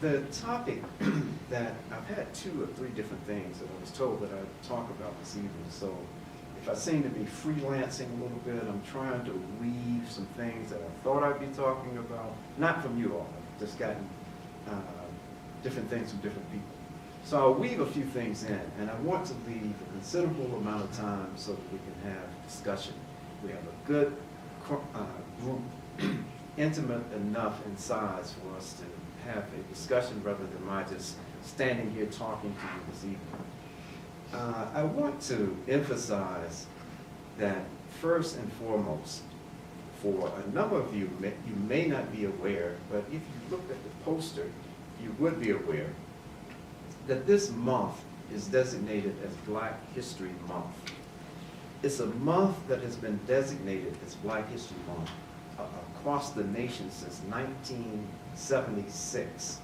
the topic that I've had 2 or 3 different things that I was told that I'd talk about this evening. So if I seem to be freelancing a little bit, I'm trying to weave some things that I thought I'd be talking about, not from you all. I've just gotten different things from different people. So I'll weave a few things in, and I want to leave a considerable amount of time so that we can have discussion. We have a good group, intimate enough in size for us to have a discussion rather than my just standing here talking to you this evening. I want to emphasize that first and foremost, for a number of you, you may not be aware, but if you looked at the poster, you would be aware that this month is designated as Black History Month. It's a month that has been designated as Black History Month across the nation since 1976.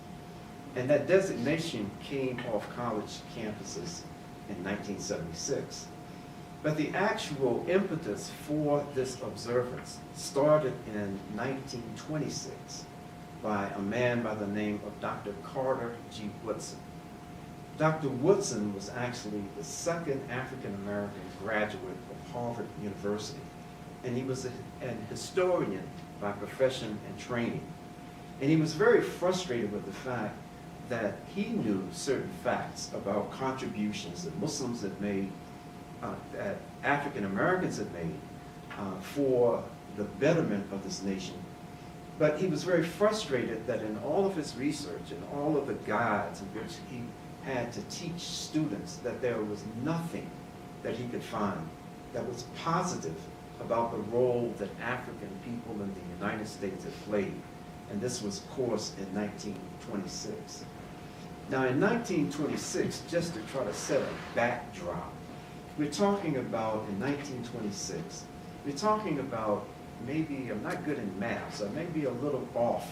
And that designation came off college campuses in 1976. But the actual impetus for this observance started in 1926 by a man by the name of Dr. Carter G. Woodson. Dr. Woodson was actually the second African-American graduate of Harvard University, and he was an historian by profession and training. And he was very frustrated with the fact that he knew certain facts about contributions that Muslims had made, that African-Americans had made for the betterment of this nation. But he was very frustrated that in all of his research and all of the guides in which he had to teach students, that there was nothing that he could find that was positive about the role that African people in the United States had played. And this was, of course, in 1926. Now, in 1926, just to try to set a backdrop, we're talking about, in 1926, we're talking about maybe, I'm not good in math, so I may be a little off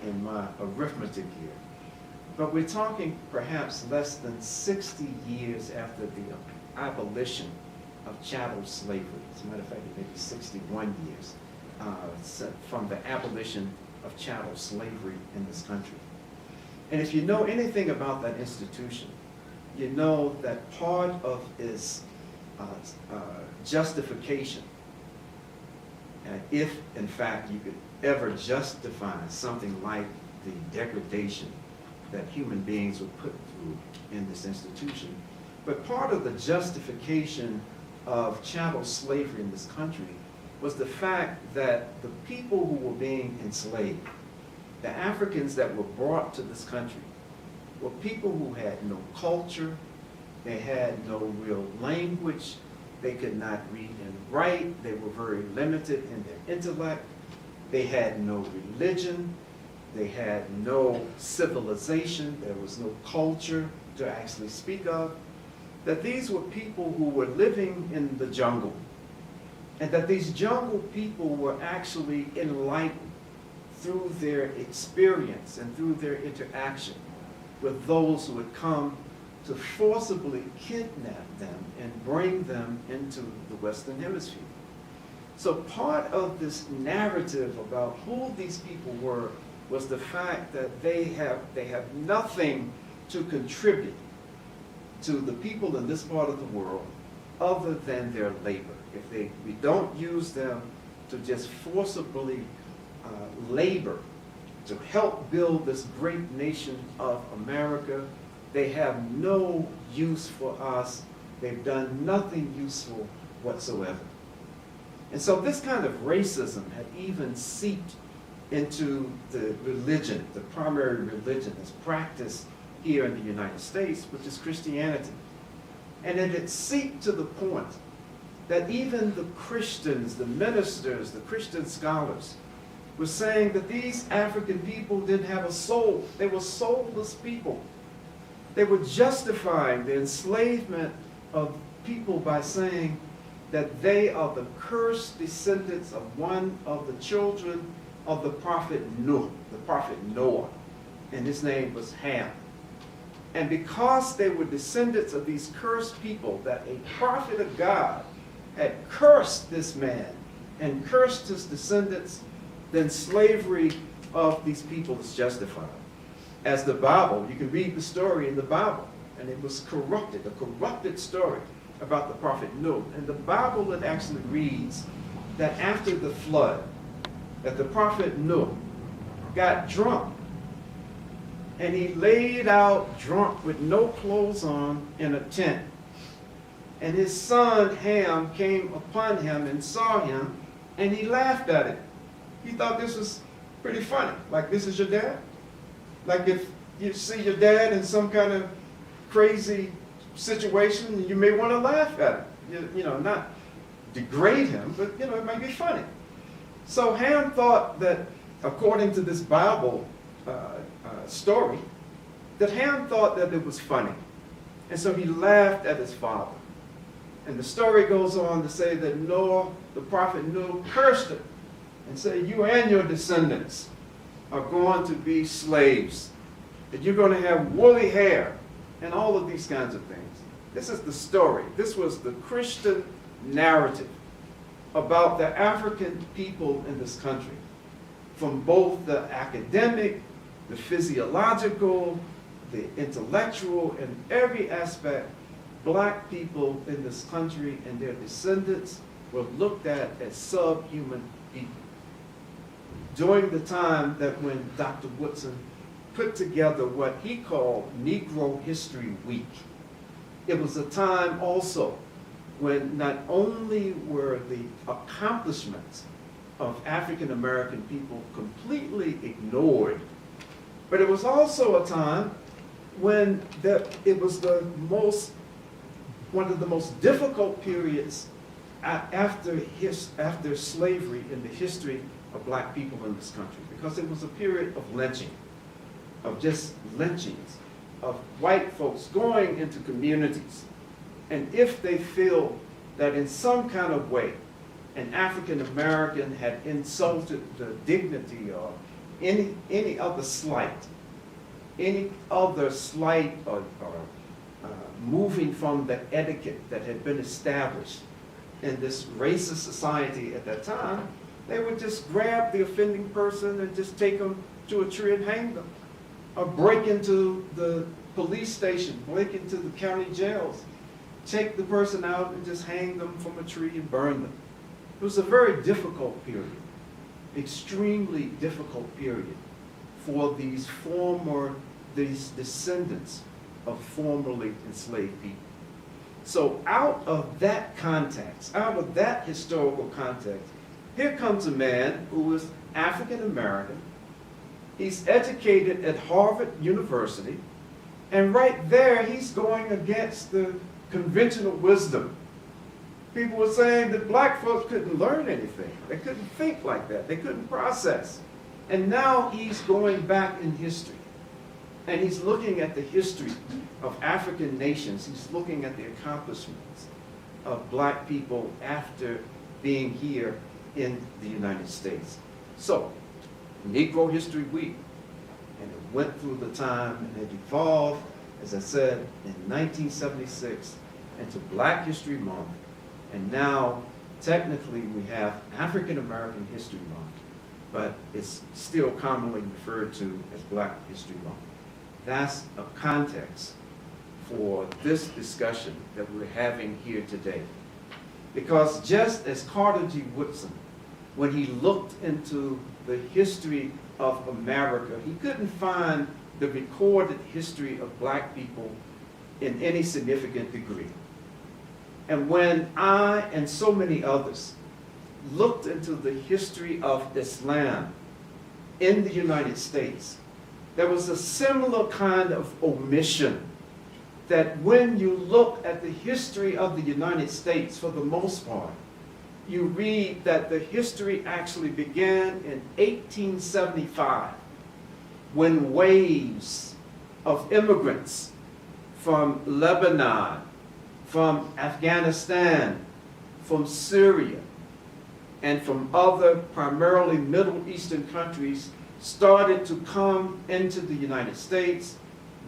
in my arithmetic here. But we're talking perhaps less than 60 years after the abolition of chattel slavery. As a matter of fact, it may be 61 years from the abolition of chattel slavery in this country. And if you know anything about that institution, you know that part of its justification, if in fact you could ever justify something like the degradation that human beings were put through in this institution, but part of the justification of chattel slavery in this country was the fact that the people who were being enslaved, the Africans that were brought to this country, were people who had no culture, they had no real language, they could not read and write, they were very limited in their intellect, they had no religion, they had no civilization, there was no culture to actually speak of, that these were people who were living in the jungle, and that these jungle people were actually enlightened through their experience and through their interaction with those who had come to forcibly kidnap them and bring them into the Western Hemisphere. So part of this narrative about who these people were was the fact that they have nothing to contribute to the people in this part of the world other than their labor. If we don't use them to just forcibly labor to help build this great nation of America, they have no use for us. They've done nothing useful whatsoever. And so this kind of racism had even seeped into the religion, the primary religion that's practiced here in the United States, which is Christianity. And it had seeped to the point that even the Christians, the ministers, the Christian scholars, were saying that these African people didn't have a soul. They were soulless people. They were justifying the enslavement of people by saying that they are the cursed descendants of one of the children of the prophet Noah, and his name was Ham. And because they were descendants of these cursed people, that a prophet of God had cursed this man and cursed his descendants, then slavery of these people is justified. as the Bible. You can read the story in the Bible, and it was corrupted, a corrupted story about the prophet Noah. And the Bible, it actually reads that after the flood, that the prophet Noah got drunk, and he laid out drunk with no clothes on in a tent. And his son Ham came upon him and saw him, and he laughed at it. He thought this was pretty funny. Like, this is your dad? Like, if you see your dad in some kind of crazy situation, you may want to laugh at it. You know, not degrade him, but, you know, it might be funny. So Ham thought that, according to this Bible story, that Ham thought that it was funny. And so he laughed at his father. And the story goes on to say that Noah, the prophet Noah, cursed him and said, you and your descendants are going to be slaves, that you're going to have woolly hair, and all of these kinds of things. This is the story. This was the Christian narrative about the African people in this country, from both the academic, the physiological, the intellectual, and every aspect. Black people in this country and their descendants were looked at as subhuman people. During the time that when Dr. Woodson put together what he called Negro History Week, it was a time also when not only were the accomplishments of African American people completely ignored, but it was also a time when it was one of the most difficult periods after slavery in the history of black people in this country, because it was a period of lynching, of just lynchings, of white folks going into communities, and if they feel that in some kind of way an African American had insulted the dignity or any other slight or moving from the etiquette that had been established in this racist society at that time, they would just grab the offending person and just take them to a tree and hang them, or break into the police station, break into the county jails, take the person out and just hang them from a tree and burn them. It was a very difficult period, extremely difficult period for these descendants of formerly enslaved people. So out of that context, out of that historical context, here comes a man who is African American. He's educated at Harvard University, and right there he's going against the conventional wisdom. People were saying that black folks couldn't learn anything. They couldn't think like that. They couldn't process. And now he's going back in history. And he's looking at the history of African nations. He's looking at the accomplishments of black people after being here in the United States. So, Negro History Week, and it went through the time, and it evolved, as I said, in 1976 into Black History Month. And now, technically, we have African American History Month, but it's still commonly referred to as Black History Month. That's a context for this discussion that we're having here today. Because just as Carter G. Woodson, when he looked into the history of America, he couldn't find the recorded history of black people in any significant degree. And when I and so many others looked into the history of Islam in the United States, there was a similar kind of omission that when you look at the history of the United States, for the most part, you read that the history actually began in 1875 when waves of immigrants from Lebanon, from Afghanistan, from Syria, and from other primarily Middle Eastern countries started to come into the United States,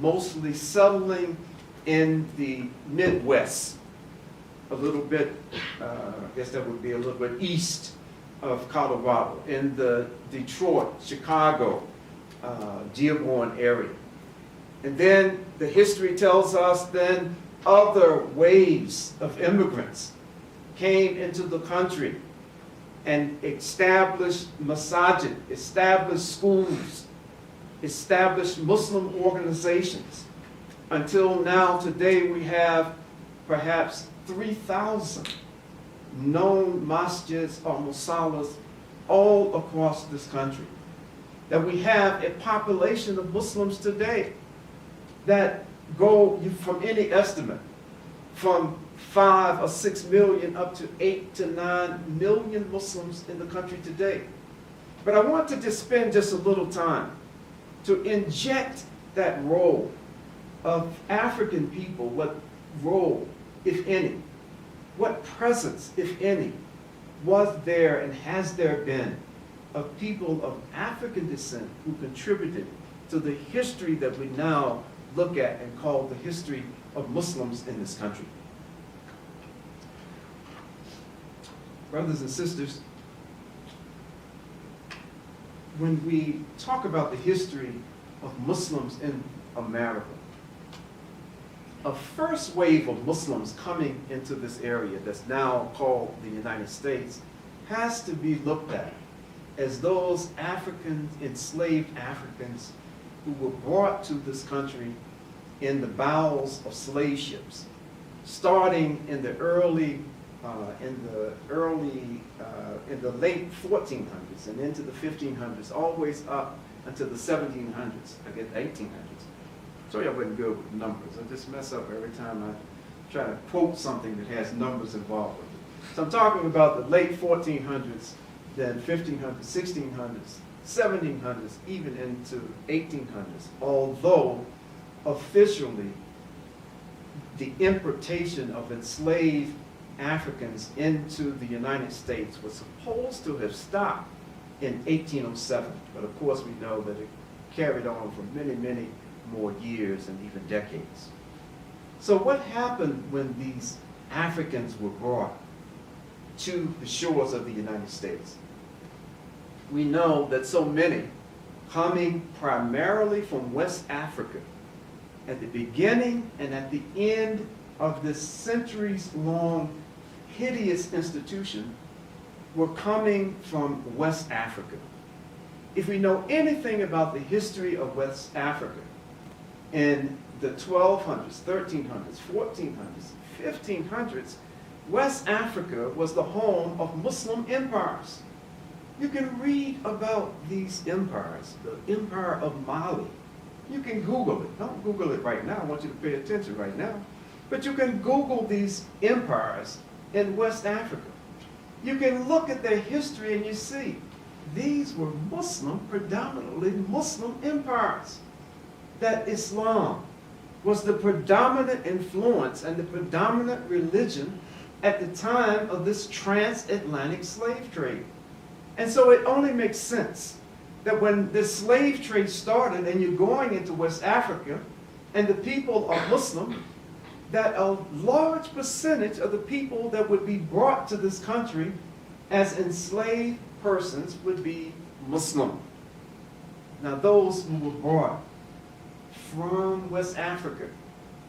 mostly settling in the Midwest, a little bit, I guess that would be a little bit east of Colorado, in the Detroit, Chicago, Dearborn area. And then the history tells us then other waves of immigrants came into the country and established masajid, established schools, established Muslim organizations. Until now, today, we have perhaps 3,000 known masjids or musallas all across this country. That we have a population of Muslims today that go from any estimate from 5 or 6 million up to 8 to 9 million Muslims in the country today. But I want to just spend just a little time to inject that role of African people, what role, if any, what presence, if any, was there and has there been of people of African descent who contributed to the history that we now look at and call the history of Muslims in this country. Brothers and sisters, when we talk about the history of Muslims in America, a first wave of Muslims coming into this area that's now called the United States has to be looked at as those Africans, enslaved Africans, who were brought to this country in the bowels of slave ships, starting in the late 1400s and into the 1500s, always up until the 1700s, again 1800s. Sorry I wasn't good with numbers. I just mess up every time I try to quote something that has numbers involved with it. So I'm talking about the late 1400s, then 1500s, 1600s, 1700s, even into 1800s, although officially the importation of enslaved Africans into the United States was supposed to have stopped in 1807, but of course we know that it carried on for many, many more years and even decades. So what happened when these Africans were brought to the shores of the United States? We know that so many, coming primarily from West Africa, at the beginning and at the end of this centuries-long hideous institution, were coming from West Africa. If we know anything about the history of West Africa, in the 1200s, 1300s, 1400s, 1500s, West Africa was the home of Muslim empires. You can read about these empires, the Empire of Mali. You can Google it. Don't Google it right now. I want you to pay attention right now. But you can Google these empires in West Africa. You can look at their history and you see these were Muslim, predominantly Muslim empires. That Islam was the predominant influence and the predominant religion at the time of this transatlantic slave trade. And so it only makes sense that when this slave trade started and you're going into West Africa and the people are Muslim, that a large percentage of the people that would be brought to this country as enslaved persons would be Muslim. Now those who were brought from West Africa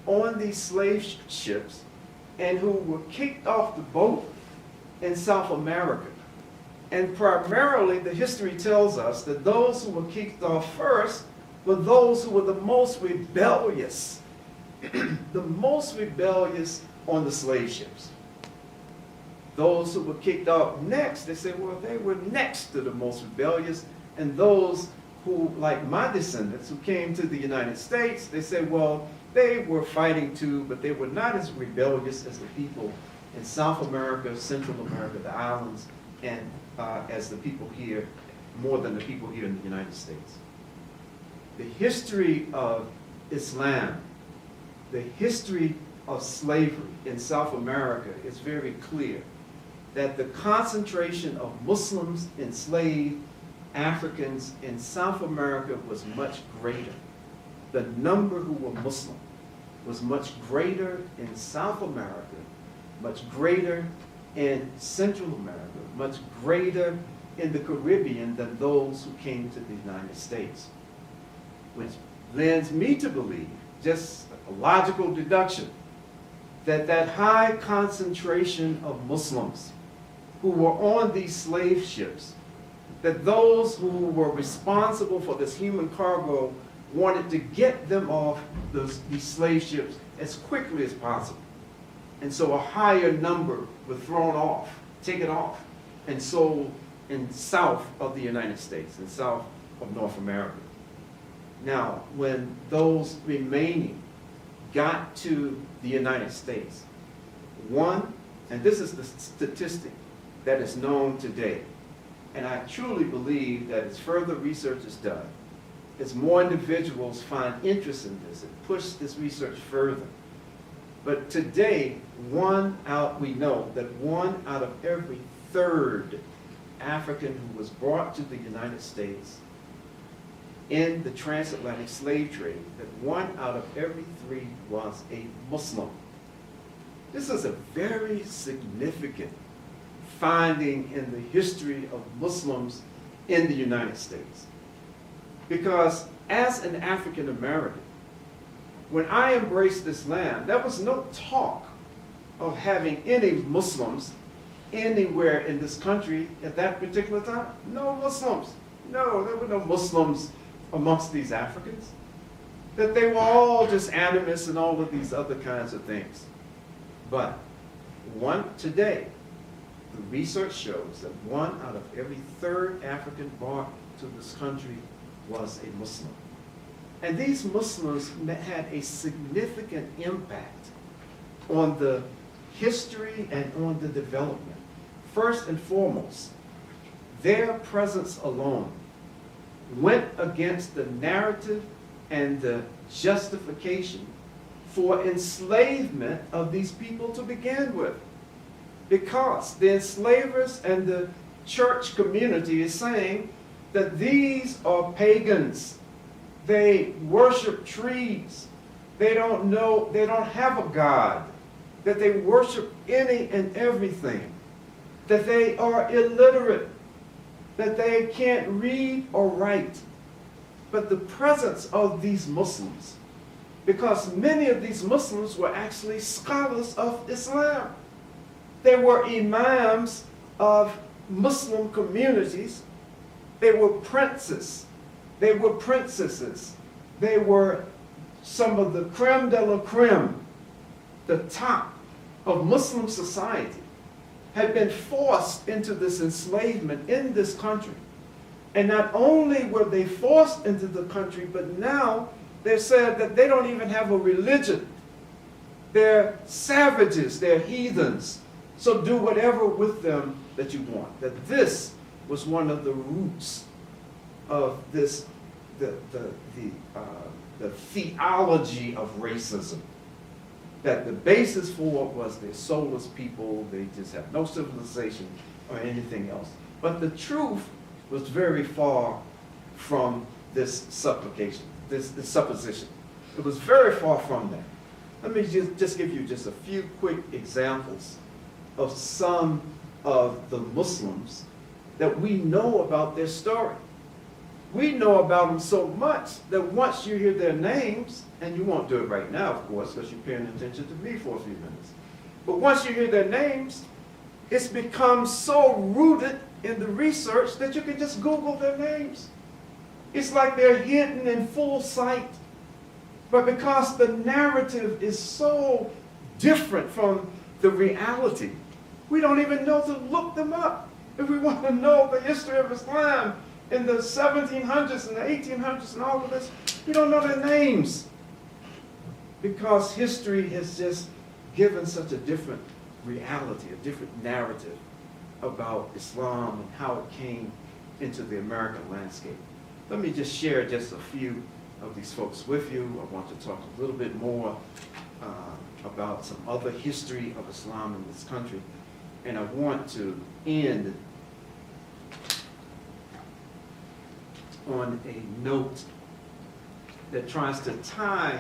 on these slave ships and who were kicked off the boat in South America. And primarily the history tells us that those who were kicked off first were those who were the most rebellious, the most rebellious on the slave ships. Those who were kicked off next, they say, well, they were next to the most rebellious, and those who, like my descendants, who came to the United States, they say, well, they were fighting too, but they were not as rebellious as the people in South America, Central America, the islands, and as the people here, more than the people here in the United States. The history of Islam, the history of slavery in South America is very clear that the concentration of Muslims enslaved Africans in South America was much greater. The number who were Muslim was much greater in South America, much greater in Central America, much greater in the Caribbean than those who came to the United States, which lends me to believe, just a logical deduction, that that high concentration of Muslims who were on these slave ships, that those who were responsible for this human cargo wanted to get them off these slave ships as quickly as possible. And so a higher number were thrown off, taken off, and sold in south of the United States, in south of North America. Now, when those remaining got to the United States, one, and this is the statistic that is known today, and I truly believe that as further research is done, as more individuals find interest in this and push this research further. But today, we know that 1 out of every 3rd African who was brought to the United States in the transatlantic slave trade, that 1 out of every 3 was a Muslim. This is a very significant finding in the history of Muslims in the United States. Because as an African American, when I embraced Islam, there was no talk of having any Muslims anywhere in this country at that particular time. No Muslims. No, there were no Muslims amongst these Africans. That they were all just animists and all of these other kinds of things. But today, the research shows that 1 out of every 3rd African brought to this country was a Muslim. And these Muslims had a significant impact on the history and on the development. First and foremost, their presence alone went against the narrative and the justification for enslavement of these people to begin with. Because the enslavers and the church community is saying that these are pagans. They worship trees. They don't have a God. That they worship any and everything. That they are illiterate. That they can't read or write. But the presence of these Muslims, because many of these Muslims were actually scholars of Islam. They were imams of Muslim communities. They were princes. They were princesses. They were some of the creme de la creme, the top of Muslim society, had been forced into this enslavement in this country. And not only were they forced into the country, but now they said that they don't even have a religion. They're savages, they're heathens. So do whatever with them that you want. That this was one of the roots of this, the theology of racism. That the basis for it was they're soulless people, they just have no civilization or anything else. But the truth was very far from this supplication, this supposition. It was very far from that. Let me just give you just a few quick examples of some of the Muslims that we know about their story. We know about them so much that once you hear their names, and you won't do it right now, of course, because you're paying attention to me for a few minutes. But once you hear their names, it's become so rooted in the research that you can just Google their names. It's like they're hidden in full sight. But because the narrative is so different from the reality, we don't even know to look them up. If we want to know the history of Islam in the 1700s and the 1800s and all of this, we don't know their names. Because history has just given such a different reality, a different narrative about Islam and how it came into the American landscape. Let me just share just a few of these folks with you. I want to talk a little bit more about some other history of Islam in this country. And I want to end on a note that tries to tie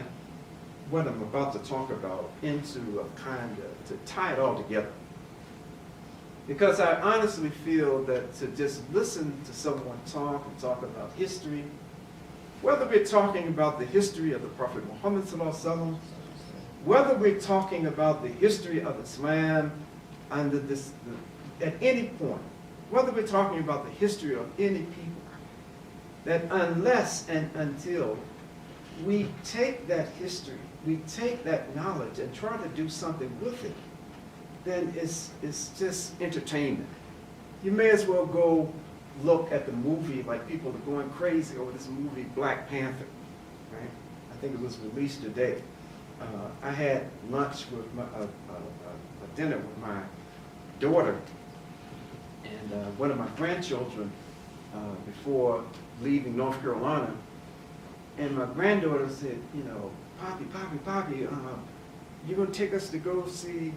what I'm about to talk about into a kind of, to tie it all together. Because I honestly feel that to just listen to someone talk and talk about history whether we're talking about the history of the Prophet Muhammad sallallahu alaihi wasallam, whether we're talking about the history of Islam under this, at any point, whether we're talking about the history of any people, that unless and until we take that history, we take that knowledge and try to do something with it, then it's just entertainment. You may as well go look at the movie, like people are going crazy over this movie, Black Panther, right? I think it was released today. I had lunch with a dinner with my daughter and one of my grandchildren before leaving North Carolina. And my granddaughter said, you know, Poppy, you're going to take us to go see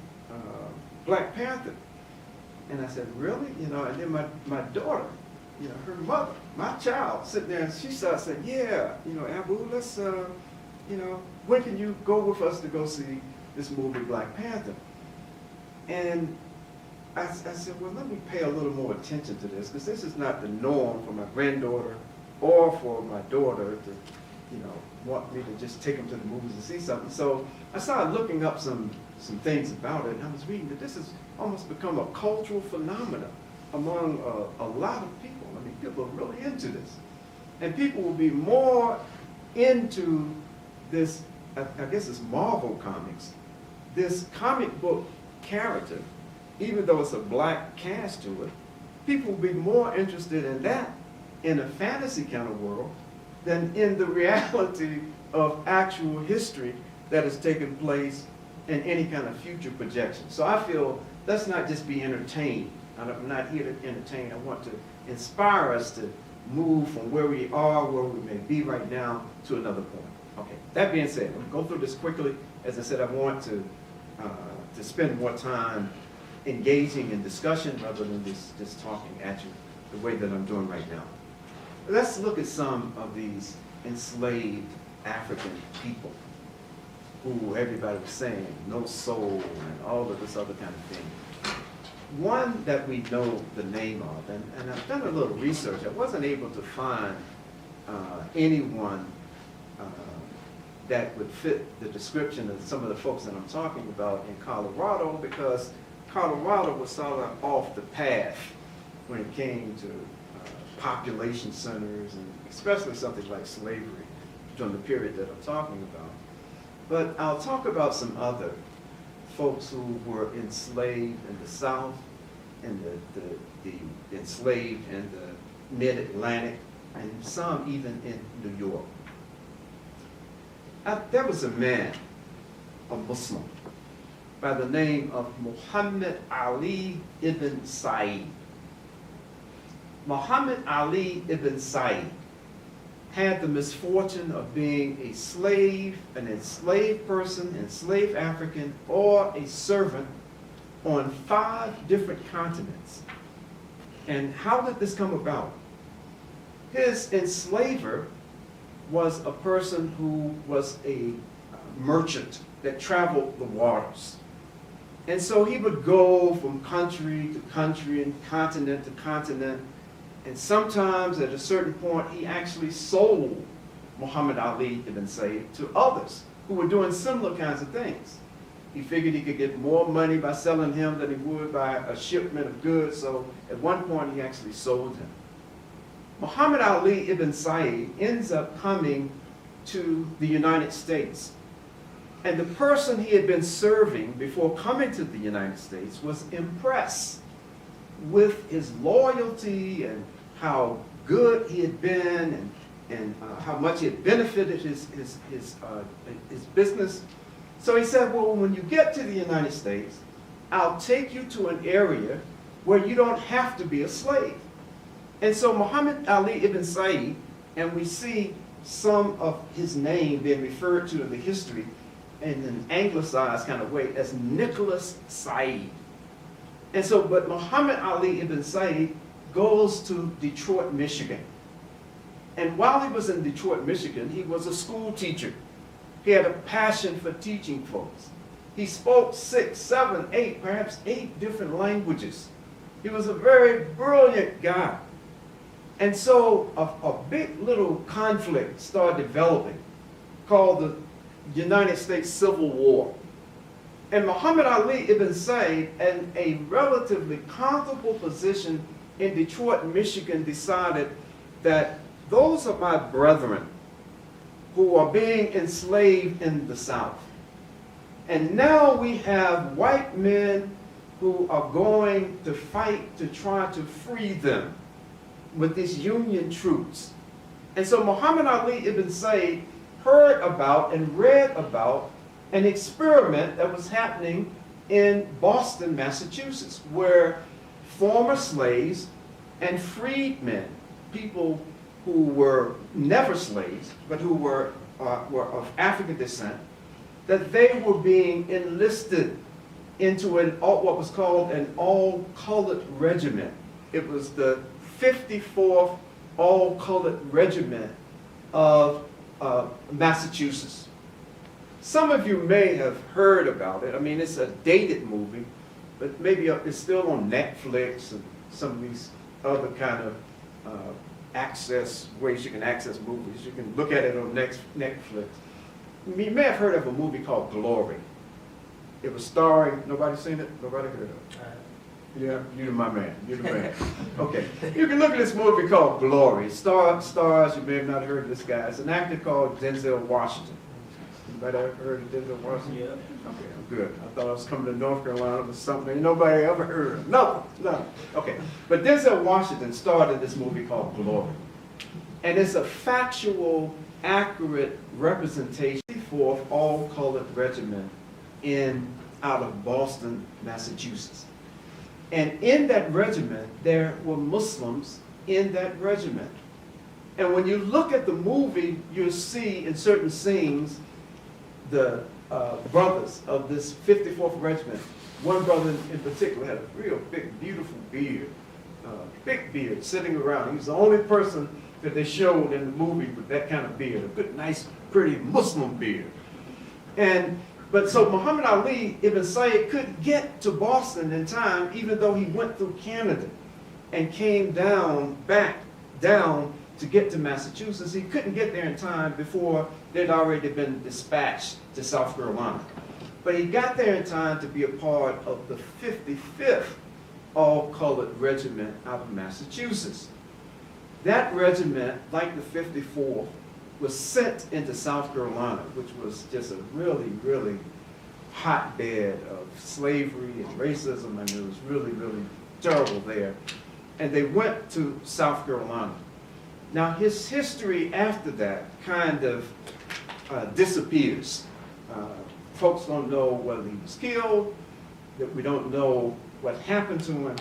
Black Panther? And I said, really? You know, and then my daughter, you know, her mother, my child, sitting there, and she started saying, yeah, you know, Abu, let's, you know, when can you go with us to go see this movie, Black Panther? And I said, well, let me pay a little more attention to this, because this is not the norm for my granddaughter or for my daughter to, you know, want me to just take them to the movies and see something. So I started looking up some things about it, and I was reading that this has almost become a cultural phenomenon among a lot of people. I mean, people are really into this. And people will be more into this, I guess it's Marvel Comics, this comic book character, even though it's a black cast to it, people will be more interested in that in a fantasy kind of world than in the reality of actual history that has taken place in any kind of future projection. So I feel let's not just be entertained. I'm not here to entertain. I want to inspire us to move from where we are, where we may be right now, to another point. Okay, that being said, I'm going to go through this quickly. As I said, I want to spend more time engaging in discussion rather than just talking at you the way that I'm doing right now. Let's look at some of these enslaved African people who everybody was saying, no soul, and all of this other kind of thing. One that we know the name of, and I've done a little research. I wasn't able to find anyone that would fit the description of some of the folks that I'm talking about in Colorado, because Colorado was sort of off the path when it came to population centers, and especially something like slavery during the period that I'm talking about. But I'll talk about some other folks who were enslaved in the South, and the enslaved in the mid-Atlantic, and some even in New York. There was a man, a Muslim, by the name of Muhammad Ali ibn Said. Muhammad Ali ibn Said had the misfortune of being a slave, an enslaved person, enslaved African, or a servant on 5 different continents. And how did this come about? His enslaver was a person who was a merchant that traveled the waters. And so he would go from country to country and continent to continent. And sometimes at a certain point, he actually sold Muhammad Ali ibn Said to others who were doing similar kinds of things. He figured he could get more money by selling him than he would by a shipment of goods. So at one point, he actually sold him. Muhammad Ali ibn Said ends up coming to the United States. And the person he had been serving before coming to the United States was impressed with his loyalty and how good he had been, and how much he had benefited his business. So he said, well, when you get to the United States, I'll take you to an area where you don't have to be a slave. And so Muhammad Ali ibn Said, and we see some of his name being referred to in the history in an anglicized kind of way as Nicholas Said. And so, but Muhammad Ali ibn Said goes to Detroit, Michigan. And while he was in Detroit, Michigan, he was a school teacher. He had a passion for teaching folks. He spoke 6, 7, 8, perhaps 8 different languages. He was a very brilliant guy. And so a big little conflict started developing called the United States Civil War. And Muhammad Ali ibn Said, in a relatively comfortable position in Detroit, Michigan, decided that those are my brethren who are being enslaved in the South. And now we have white men who are going to fight to try to free them with these Union troops. And so Muhammad Ali ibn Said heard about and read about an experiment that was happening in Boston, Massachusetts, where former slaves and freedmen, people who were never slaves, but who were of African descent, that they were being enlisted into what was called an all-colored regiment. It was the 54th All-Colored Regiment of Massachusetts. Some of you may have heard about it. I mean, it's a dated movie, but maybe it's still on Netflix and some of these other kind of access ways you can access movies. You can look at it on Netflix. You may have heard of a movie called Glory. It was starring, nobody seen it? Nobody heard of it? Yeah, you're my man. You're the man. Okay. You can look at this movie called Glory. Stars, you may have not heard of this guy. It's an actor called Denzel Washington. Anybody ever heard of Denzel Washington? Yeah. Okay, I'm good. I thought I was coming to North Carolina with something nobody ever heard of. No. Okay. But Denzel Washington starred in this movie called Glory. And it's a factual, accurate representation of the 4th All-Colored Regiment out of Boston, Massachusetts. And in that regiment, there were Muslims in that regiment. And when you look at the movie, you'll see in certain scenes the brothers of this 54th Regiment. One brother in particular had a real big, beautiful beard, big beard, sitting around. He was the only person that they showed in the movie with that kind of beard, a good, nice, pretty Muslim beard. But so Muhammad Ali ibn Said couldn't get to Boston in time, even though he went through Canada and came back down to get to Massachusetts. He couldn't get there in time before they'd already been dispatched to South Carolina. But he got there in time to be a part of the 55th All-Colored Regiment out of Massachusetts. That regiment, like the 54th, was sent into South Carolina, which was just a really, really hotbed of slavery and racism, and it was really, really terrible there. And they went to South Carolina. Now, his history after that kind of disappears. Folks don't know whether he was killed, that we don't know what happened to him,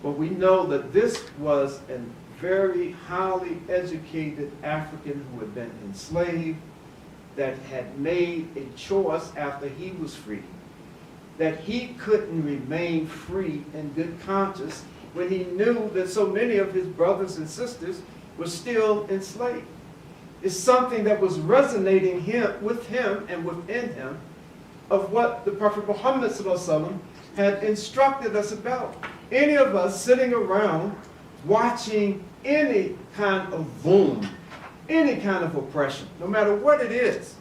but we know that this was a very highly educated African who had been enslaved, that had made a choice after he was free, that he couldn't remain free in good conscience when he knew that so many of his brothers and sisters were still enslaved. It's something that was resonating with him and within him of what the Prophet Muhammad ﷺ had instructed us about. Any of us sitting around watching any kind of boom, any kind of oppression, no matter what it is,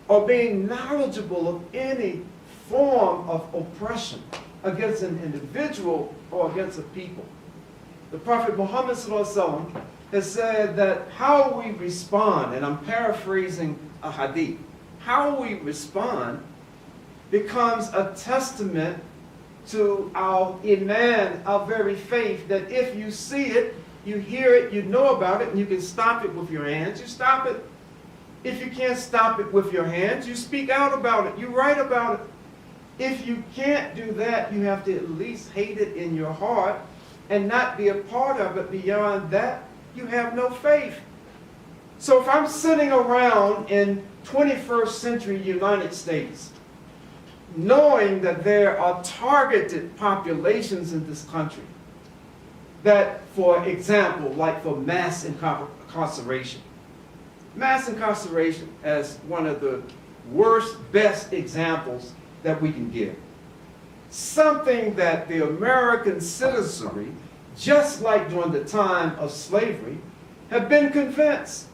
or being knowledgeable of any form of oppression against an individual or against a people. The Prophet Muhammad ﷺ has said that how we respond, and I'm paraphrasing a hadith, how we respond becomes a testament to our iman, our very faith, that if you see it, you hear it, you know about it, and you can stop it with your hands, you stop it. If you can't stop it with your hands, you speak out about it, you write about it. If you can't do that, you have to at least hate it in your heart and not be a part of it. Beyond that, you have no faith. So if I'm sitting around in 21st century United States, knowing that there are targeted populations in this country, that, for example, like for mass incarceration. Mass incarceration as one of the worst, best examples that we can give. Something that the American citizenry just like during the time of slavery, have been convinced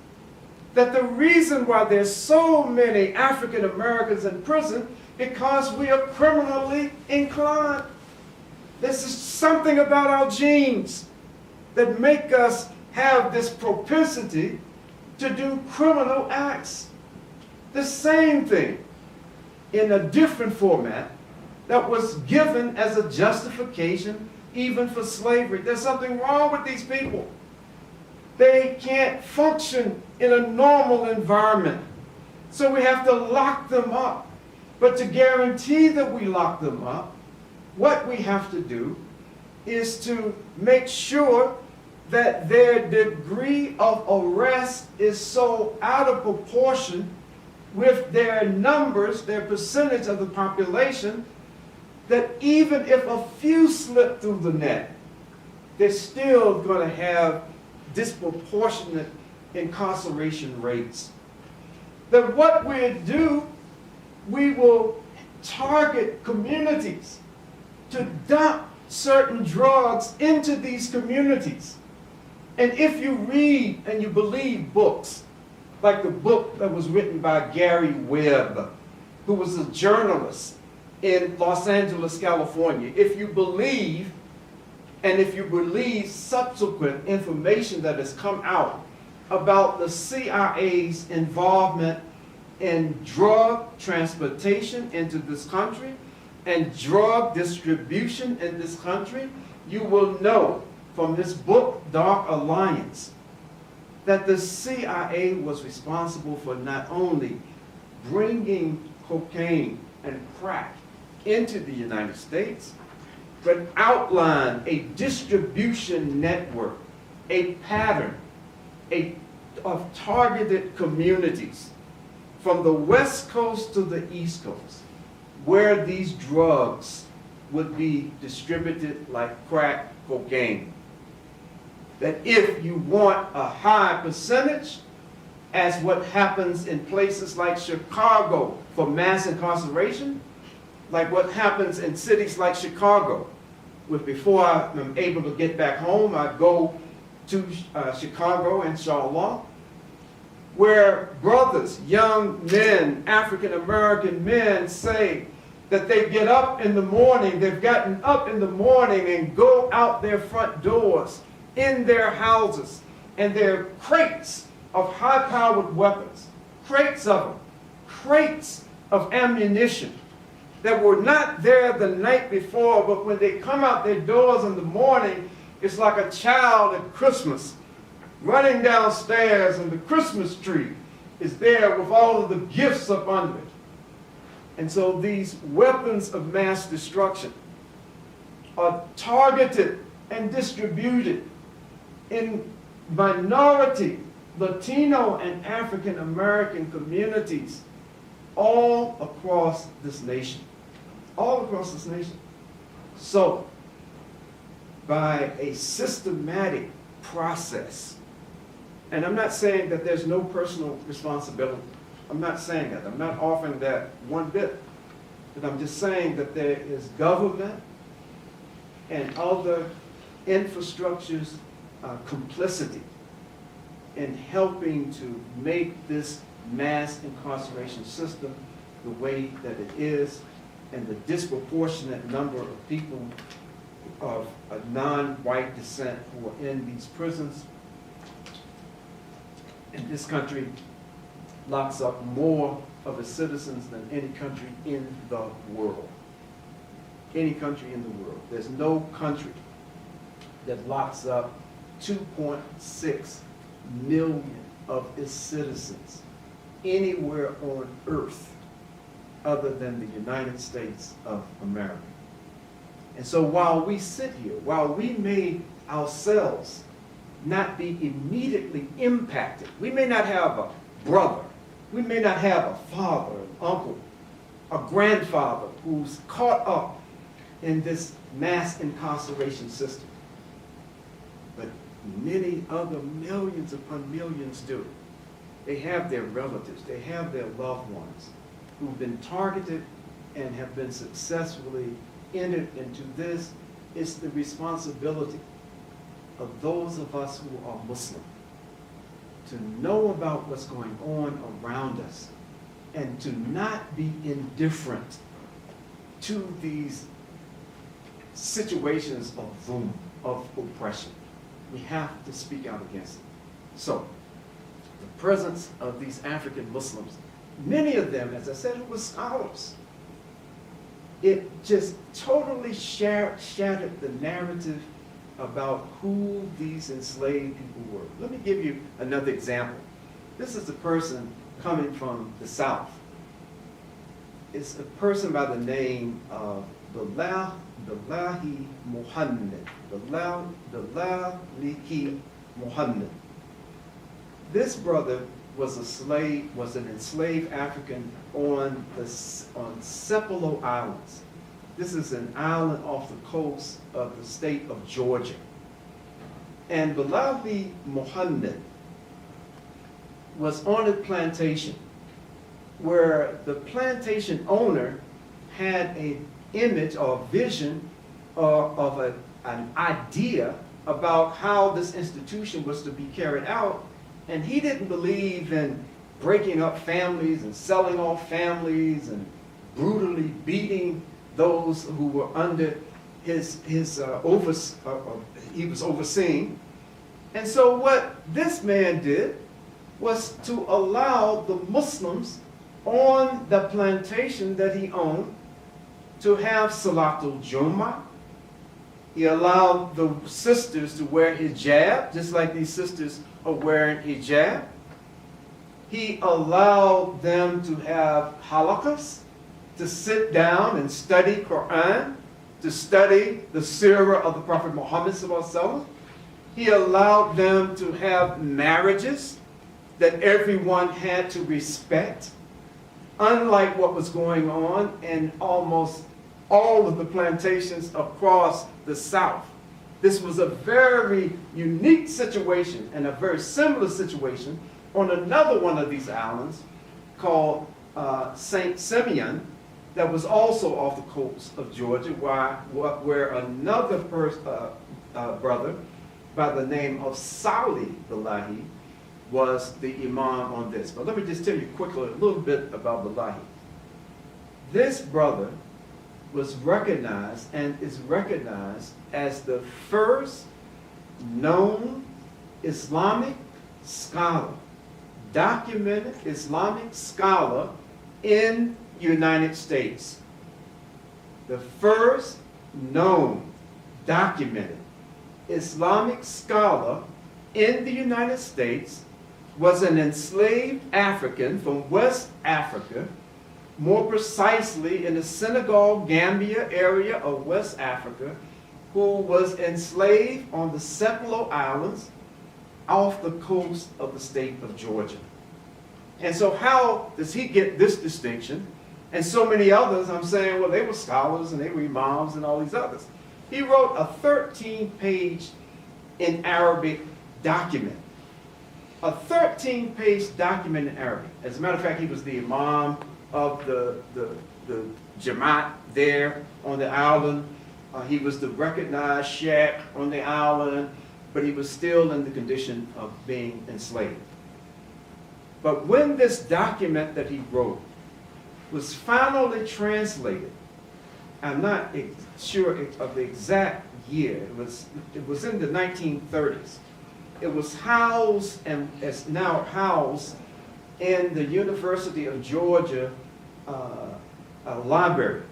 that the reason why there's so many African Americans in prison because we are criminally inclined. This is something about our genes that make us have this propensity to do criminal acts. The same thing in a different format that was given as a justification even for slavery. There's something wrong with these people. They can't function in a normal environment. So we have to lock them up. But to guarantee that we lock them up, what we have to do is to make sure that their degree of arrest is so out of proportion with their numbers, their percentage of the population, that even if a few slip through the net, they're still going to have disproportionate incarceration rates. That what we do, we will target communities to dump certain drugs into these communities. And if you read and you believe books, like the book that was written by Gary Webb, who was a journalist in Los Angeles, California, if you believe, and if you believe subsequent information that has come out about the CIA's involvement in drug transportation into this country and drug distribution in this country, you will know from this book, Dark Alliance, that the CIA was responsible for not only bringing cocaine and crack into the United States, but outlined a distribution network, a pattern of targeted communities from the West Coast to the East Coast, where these drugs would be distributed like crack cocaine. That if you want a high percentage, as what happens in places like Chicago for mass incarceration, like what happens in cities like Chicago, before I'm able to get back home, I go to Chicago and Shari'a, where brothers, young men, African American men say that they get up in the morning, they've gotten up in the morning and go out their front doors in their houses, and there are crates of high-powered weapons, crates of them, crates of ammunition that were not there the night before, but when they come out their doors in the morning, it's like a child at Christmas running downstairs and the Christmas tree is there with all of the gifts up under it. And so these weapons of mass destruction are targeted and distributed in minority, Latino and African American communities all across this nation. All across this nation. So, by a systematic process, and I'm not saying that there's no personal responsibility. I'm not saying that. I'm not offering that one bit. But I'm just saying that there is government and other infrastructures complicity in helping to make this mass incarceration system the way that it is, and the disproportionate number of people of a non-white descent who are in these prisons. And this country locks up more of its citizens than any country in the world. Any country in the world. There's no country that locks up 2.6 million of its citizens anywhere on earth other than the United States of America. And so while we sit here, while we may ourselves not be immediately impacted, we may not have a brother, we may not have a father, an uncle, a grandfather who's caught up in this mass incarceration system, but many other millions upon millions do. They have their relatives, they have their loved ones who've been targeted and have been successfully entered into this. It's the responsibility of those of us who are Muslim to know about what's going on around us and to not be indifferent to these situations of zulm, of oppression. We have to speak out against it. So, the presence of these African Muslims, many of them, as I said, were scholars. It just totally shattered the narrative about who these enslaved people were. Let me give you another example. This is a person coming from the South. It's a person by the name of Bilahi Muhammad. Bilahi Muhammad. This brother was an enslaved African on Sepulveda Islands. This is an island off the coast of the state of Georgia. And Bilahi Muhammad was on a plantation where the plantation owner had an image or vision of an idea about how this institution was to be carried out, and he didn't believe in breaking up families and selling off families and brutally beating those who were under he was overseeing. And so what this man did was to allow the Muslims on the plantation that he owned to have Salatul Jummah. He allowed the sisters to wear hijab, just like these sisters are wearing hijab. He allowed them to have halakas, to sit down and study Qur'an, to study the seerah of the Prophet Muhammad ﷺ. He allowed them to have marriages that everyone had to respect, unlike what was going on in almost all of the plantations across the South. This was a very unique situation and a very similar situation on another one of these islands called St. Simeon, that was also off the coast of Georgia, where another brother by the name of Salih Bilahi was the Imam on this. But let me just tell you quickly a little bit about Bilahi. This brother was recognized and is recognized as the first known Islamic scholar, documented Islamic scholar in United States. The first known documented Islamic scholar in the United States was an enslaved African from West Africa, more precisely in the Senegal, Gambia area of West Africa, who was enslaved on the Sepulveda Islands off the coast of the state of Georgia. And so how does he get this distinction? And so many others, I'm saying, well, they were scholars and they were imams and all these others. He wrote a 13-page in Arabic document. A 13-page document in Arabic. As a matter of fact, he was the imam of the Jamaat there on the island. He was the recognized sheikh on the island, but he was still in the condition of being enslaved. But when this document that he wrote was finally translated, I'm not sure of the exact year, it was in the 1930s. It was housed and is now housed in the University of Georgia library.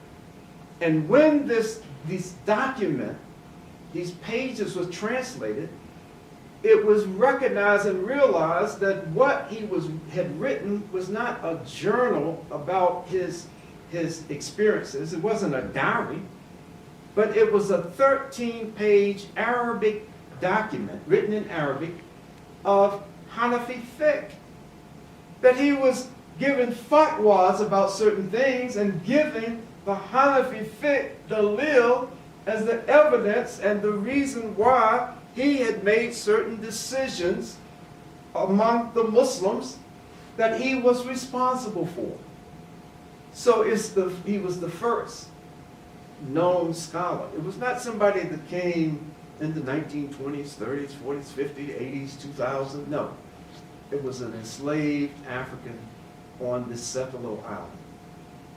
And when this document, these pages was translated, it was recognized and realized that what he had written was not a journal about his experiences. It wasn't a diary, but it was a 13-page Arabic document written in Arabic of Hanafi fiqh. That he was giving fatwas about certain things and giving the Hanafi fiqh dalil as the evidence and the reason why he had made certain decisions among the Muslims that he was responsible for. So he was the first known scholar. It was not somebody that came in the 1920s, 30s, 40s, 50s, 80s, 2000. No, it was an enslaved African on this Cephalo Island.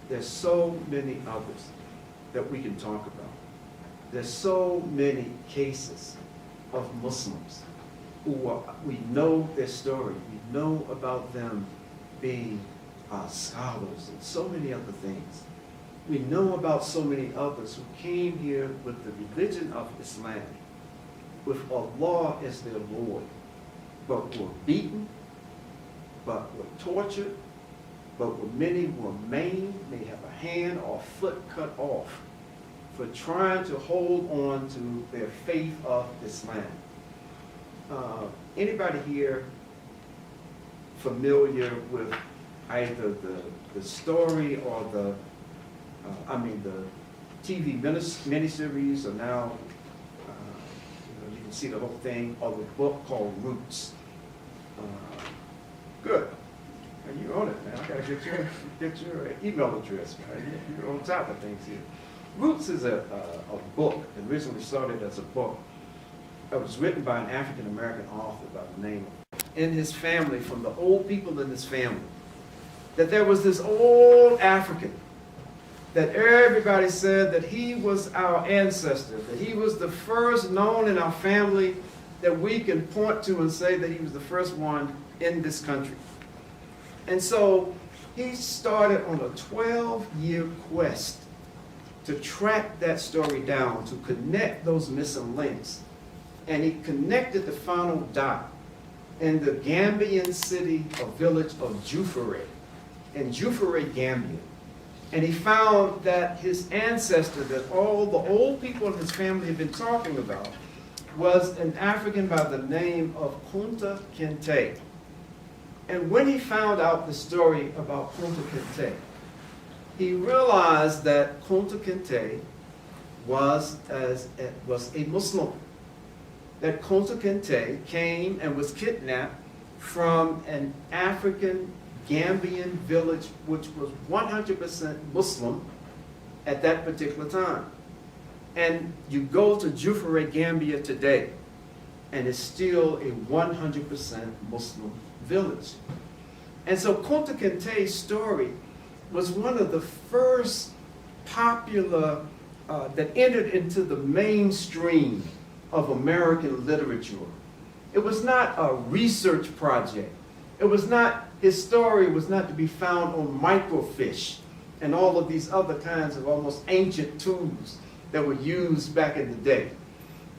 There's so many others that we can talk about. There's so many cases of Muslims who are, we know their story. We know about them being scholars and so many other things. We know about so many others who came here with the religion of Islam, with Allah as their Lord, but were beaten, but were tortured, but many were maimed, may have a hand or foot cut off for trying to hold on to their faith of Islam. Anybody here familiar with either the story or the TV miniseries, or now you can see the whole thing, or the book called Roots? Good. And you're on it, man. I gotta get your email address, man. You're on top of things here. Roots is a book. It originally started as a book. It was written by an African American author by the name of, in his family, from the old people in his family, that there was this old African that everybody said that he was our ancestor, that he was the first known in our family that we can point to and say that he was the first one in this country. And so he started on a 12-year quest to track that story down, to connect those missing links. And he connected the final dot in the Gambian city or village of Jufere, in Jufere, Gambia. And he found that his ancestor, that all the old people in his family had been talking about, was an African by the name of Kunta Kinte. And when he found out the story about Kunta Kinte, he realized that Kunta Kinte was a Muslim. That Kunta Kinte came and was kidnapped from an African Gambian village which was 100% Muslim at that particular time. And you go to Jufere, Gambia today, and it's still a 100% Muslim village. And so Kunta Kinte's story was one of the first popular, that entered into the mainstream of American literature. It was not a research project. It was not, his story was not to be found on microfiche and all of these other kinds of almost ancient tools that were used back in the day.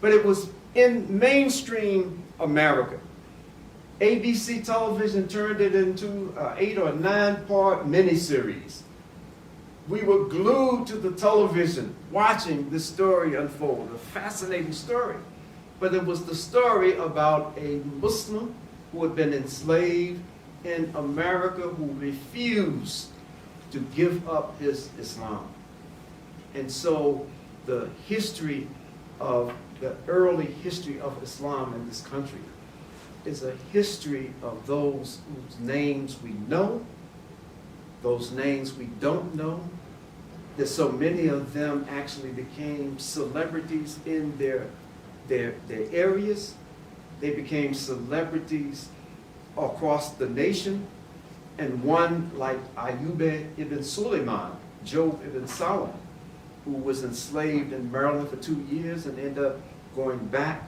But it was in mainstream America. ABC television turned it into an 8 or 9 part miniseries. We were glued to the television watching this story unfold, a fascinating story. But it was the story about a Muslim who had been enslaved in America, who refused to give up his Islam. And so the history of the early history of Islam in this country is a history of those whose names we know, those names we don't know, that so many of them actually became celebrities in their areas. They became celebrities across the nation. And one like Ayub ibn Sulaiman, Job ibn Salam, who was enslaved in Maryland for 2 years and ended up going back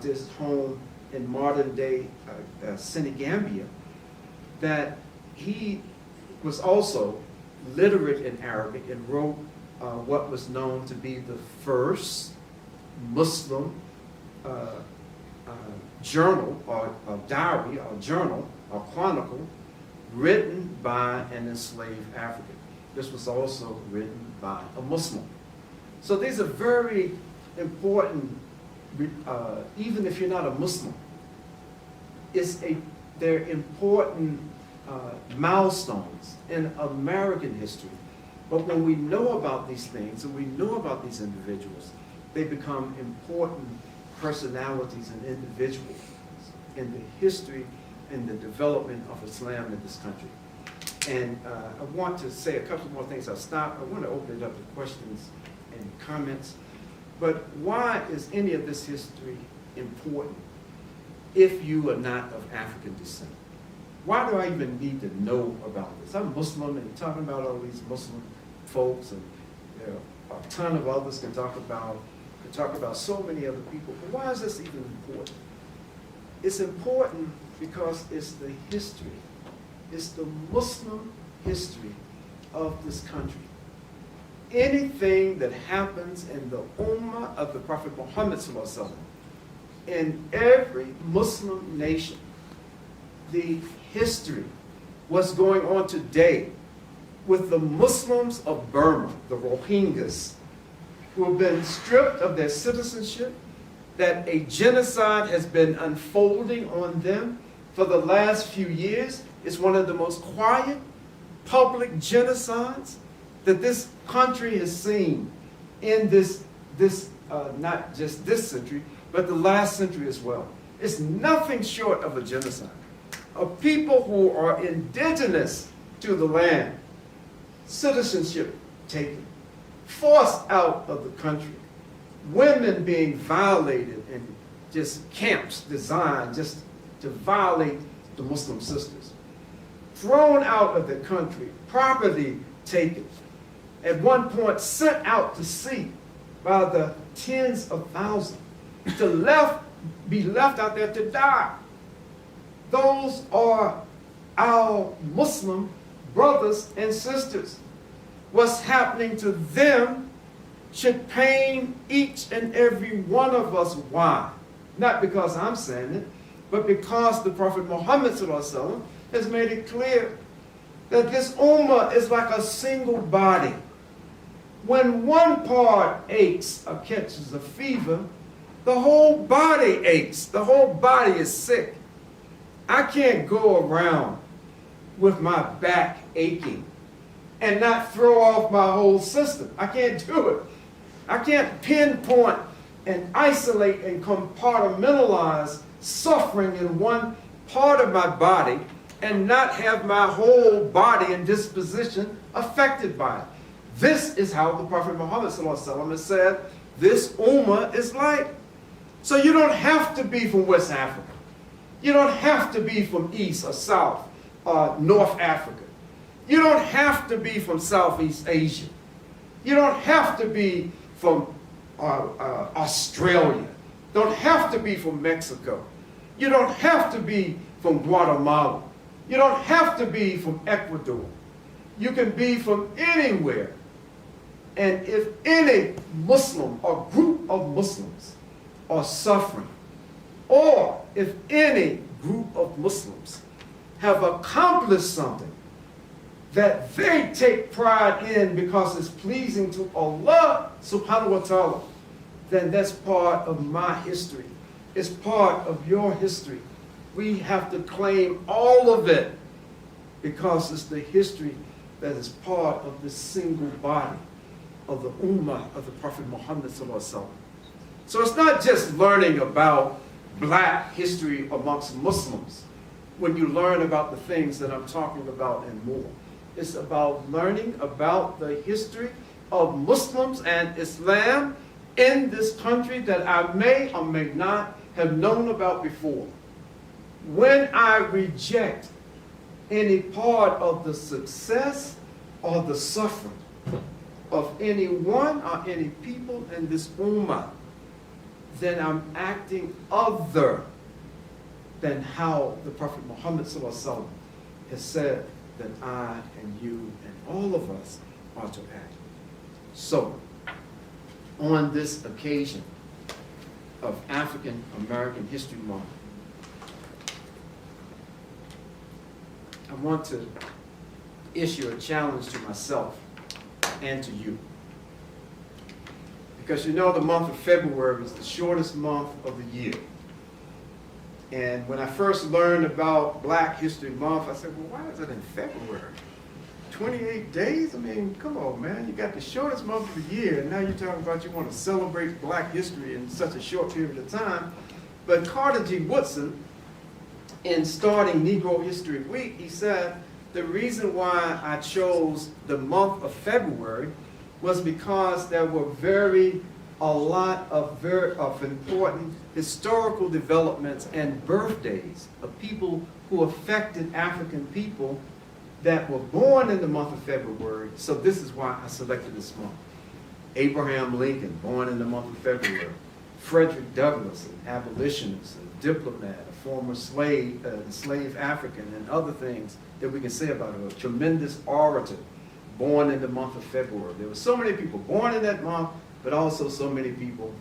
to his home in modern day Senegambia, that he was also literate in Arabic and wrote what was known to be the first Muslim journal or diary or journal or chronicle written by an enslaved African. This was also written by a Muslim. So these are very important, even if you're not a Muslim, they're important milestones in American history. But when we know about these things and we know about these individuals, they become important personalities and individuals in the history and the development of Islam in this country. And I want to say a couple more things. I'll stop. I want to open it up to questions and comments. But why is any of this history important if you are not of African descent? Why do I even need to know about this? I'm Muslim, and talking about all these Muslim folks, and a ton of others can talk about so many other people. But why is this even important? It's important because it's the history. It's the Muslim history of this country. Anything that happens in the Ummah of the Prophet Muhammad ﷺ, in every Muslim nation, the history, what's going on today with the Muslims of Burma, the Rohingyas, who have been stripped of their citizenship, that a genocide has been unfolding on them for the last few years. It's one of the most quiet public genocides that this country has seen in this not just this century, but the last century as well. It's nothing short of a genocide of people who are indigenous to the land, citizenship taken, forced out of the country, women being violated in just camps designed just to violate the Muslim sisters, thrown out of the country, property taken, at one point sent out to sea by the tens of thousands, to be left out there to die. Those are our Muslim brothers and sisters. What's happening to them should pain each and every one of us. Why? Not because I'm saying it, but because the Prophet Muhammad ﷺ has made it clear that this ummah is like a single body. When one part aches or catches a fever, the whole body aches. The whole body is sick. I can't go around with my back aching and not throw off my whole system. I can't do it. I can't pinpoint and isolate and compartmentalize suffering in one part of my body and not have my whole body and disposition affected by it. This is how the Prophet Muhammad ﷺ has said this ummah is like. So you don't have to be from West Africa. You don't have to be from East or South or North Africa. You don't have to be from Southeast Asia. You don't have to be from Australia. Don't have to be from Mexico. You don't have to be from Guatemala. You don't have to be from Ecuador. You can be from anywhere. And if any Muslim or group of Muslims are suffering, or if any group of Muslims have accomplished something that they take pride in because it's pleasing to Allah subhanahu wa ta'ala, then that's part of my history. It's part of your history. We have to claim all of it because it's the history that is part of the single body of the ummah of the Prophet Muhammad sallallahu alaihi wasallam. So it's not just learning about black history amongst Muslims when you learn about the things that I'm talking about and more. It's about learning about the history of Muslims and Islam in this country that I may or may not have known about before. When I reject any part of the success or the suffering of anyone or any people in this ummah, then I'm acting other than how the Prophet Muhammad ﷺ has said that I and you and all of us are to act. So, on this occasion of African American History Month, I want to issue a challenge to myself and to you. Because you know the month of February is the shortest month of the year. And when I first learned about Black History Month, I said, well, why is it in February? 28 days? I mean, come on, man. You got the shortest month of the year, and now you're talking about you want to celebrate Black history in such a short period of time. But Carter G. Woodson, in starting Negro History Week, he said, the reason why I chose the month of February was because there were very a lot of important historical developments and birthdays of people who affected African people that were born in the month of February. So this is why I selected this month. Abraham Lincoln, born in the month of February. Frederick Douglass, an abolitionist, a diplomat, a former slave, enslaved African, and other things that we can say about him. A tremendous orator, born in the month of February. There were so many people born in that month, but also so many people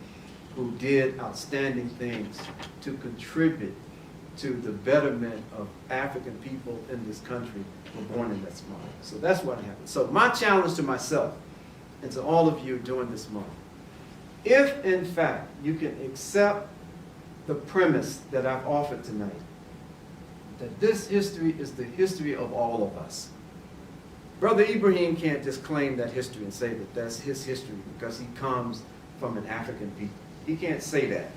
who did outstanding things to contribute to the betterment of African people in this country were born in this month. So that's what happened. So my challenge to myself and to all of you during this month, if in fact you can accept the premise that I've offered tonight, that this history is the history of all of us. Brother Ibrahim can't just claim that history and say that that's his history because he comes from an African people. He can't say that.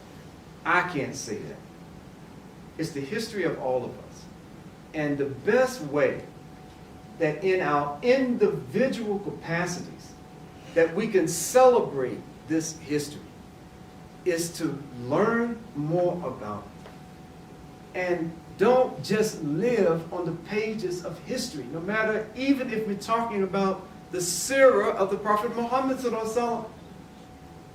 I can't say that. It's the history of all of us. And the best way that in our individual capacities that we can celebrate this history is to learn more about it. And don't just live on the pages of history, no matter, even if we're talking about the Sirah of the Prophet Muhammad sallallahu alaihi wasallam.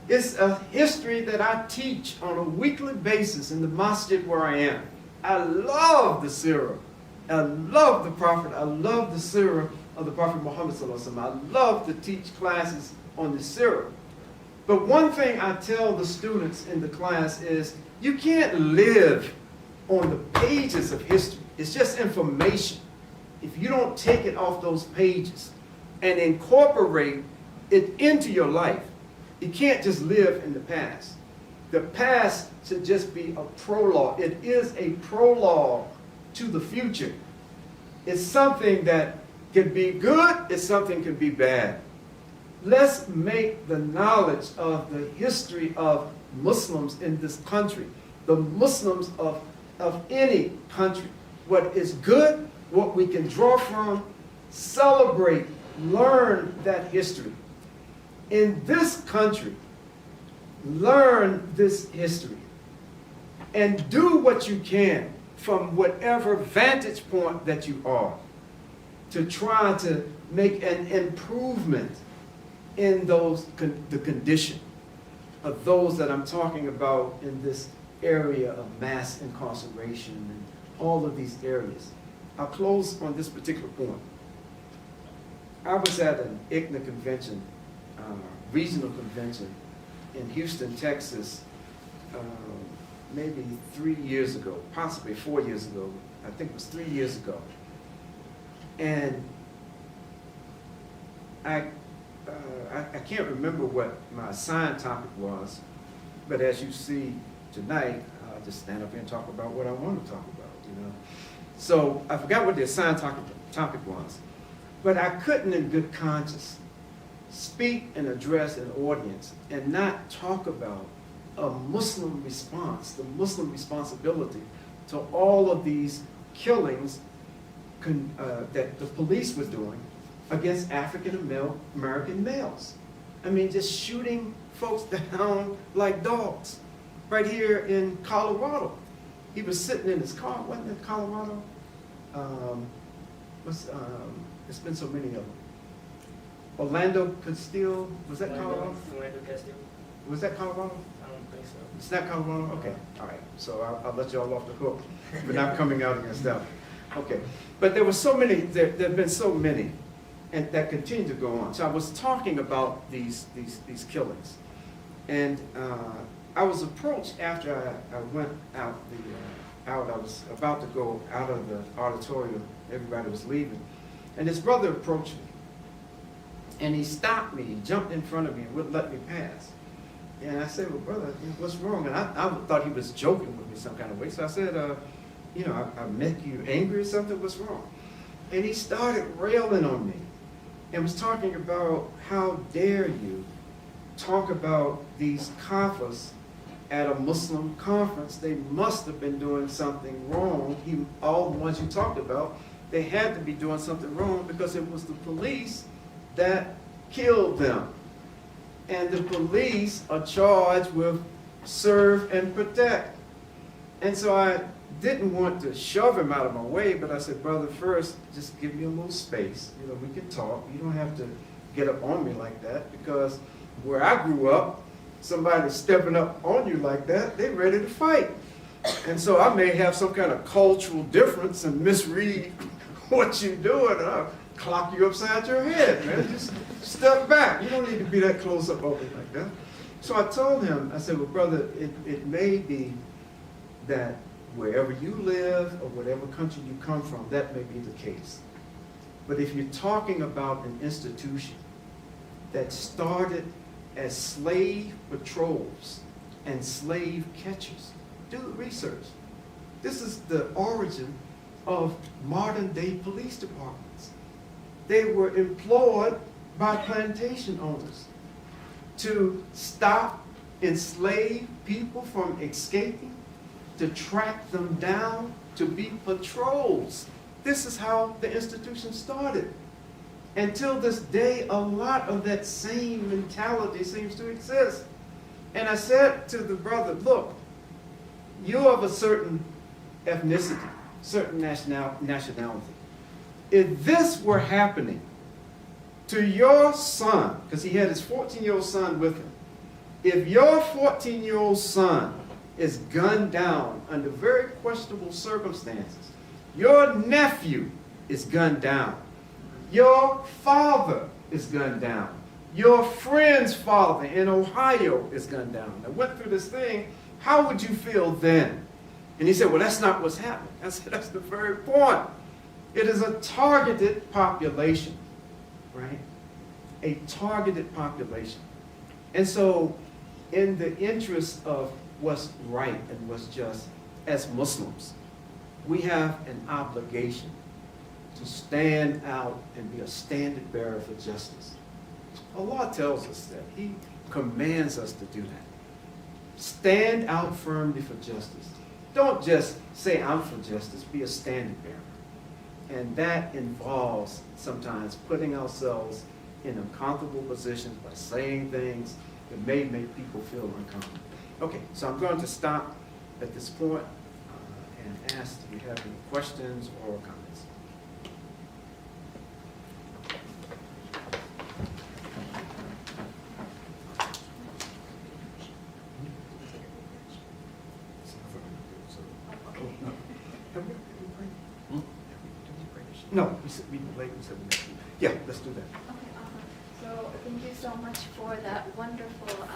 It's a history that I teach on a weekly basis in the masjid where I am. I love the Sirah. I love the Prophet. I love the Sirah of the Prophet Muhammad sallallahu alaihi wasallam. I love to teach classes on the Sirah. But one thing I tell the students in the class is you can't live on the pages of history. It's just information. If you don't take it off those pages and incorporate it into your life, you can't just live in the past. The past should just be a prologue. It is a prologue to the future. It's something that can be good, it's something can be bad. Let's make the knowledge of the history of Muslims in this country, the Muslims of any country, what is good, what we can draw from, celebrate, learn that history. In this country, learn this history and do what you can from whatever vantage point that you are to try to make an improvement in the condition of those that I'm talking about in this area of mass incarceration and all of these areas. I'll close on this particular point. I was at an ICNA convention, regional convention in Houston, Texas, maybe 3 years ago, possibly 4 years ago. I think it was 3 years ago. And I can't remember what my assigned topic was, but as you see tonight, I'll just stand up here and talk about what I want to talk about, you know. So I forgot what the assigned topic was, but I couldn't in good conscience speak and address an audience and not talk about a Muslim response, the Muslim responsibility to all of these killings that the police were doing against African American males. I mean, just shooting folks down like dogs. Right here in Colorado. He was sitting in his car, wasn't it Colorado? There's been so many of them. Orlando Castillo, was that Colorado? Orlando Castillo. Was that Colorado? I don't think so. It's not Colorado? Okay, all right. So I'll let y'all off the hook for not coming out against that. Okay, but there were so many, there have been so many, and that continue to go on. So I was talking about these killings. And I was approached after I went out I was about to go out of the auditorium. Everybody was leaving. And this brother approached me. And he stopped me. He jumped in front of me and wouldn't let me pass. And I said, well, brother, what's wrong? And I thought he was joking with me some kind of way. So I said, you know, I make you angry or something? What's wrong? And he started railing on me and was talking about how dare you talk about these kafirs at a Muslim conference. They must have been doing something wrong. All the ones you talked about, they had to be doing something wrong because it was the police that killed them. And the police are charged with serve and protect. And so I didn't want to shove him out of my way, but I said, brother, first, just give me a little space. You know, we can talk. You don't have to get up on me like that, because where I grew up, somebody stepping up on you like that, they ready to fight. And so I may have some kind of cultural difference and misread what you're doing, and I'll clock you upside your head, man. Just step back. You don't need to be that close up over me like that. So I told him, I said, well, brother, it may be that wherever you live or whatever country you come from, that may be the case. But if you're talking about an institution that started as slave patrols and slave catchers, do the research. This is the origin of modern day police departments. They were employed by plantation owners to stop enslaved people from escaping, to track them down, to be patrols. This is how the institution started. Until this day, a lot of that same mentality seems to exist. And I said to the brother, look, you're of a certain ethnicity, certain nationality. If this were happening to your son, because he had his 14-year-old son with him, if your 14-year-old son is gunned down under very questionable circumstances, your nephew is gunned down, your father is gunned down, your friend's father in Ohio is gunned down. I went through this thing. How would you feel then? And he said, well, that's not what's happening. I said, that's the very point. It is a targeted population, right? A targeted population. And so in the interest of what's right and what's just, as Muslims, we have an obligation to stand out and be a standard bearer for justice. Allah tells us that. He commands us to do that. Stand out firmly for justice. Don't just say, I'm for justice. Be a standard bearer. And that involves sometimes putting ourselves in uncomfortable positions by saying things that may make people feel uncomfortable. Okay, so I'm going to stop at this point and ask if you have any questions or comments. No, we said we late. We said we next week. Yeah, let's do that. Okay, awesome. So thank you so much for that wonderful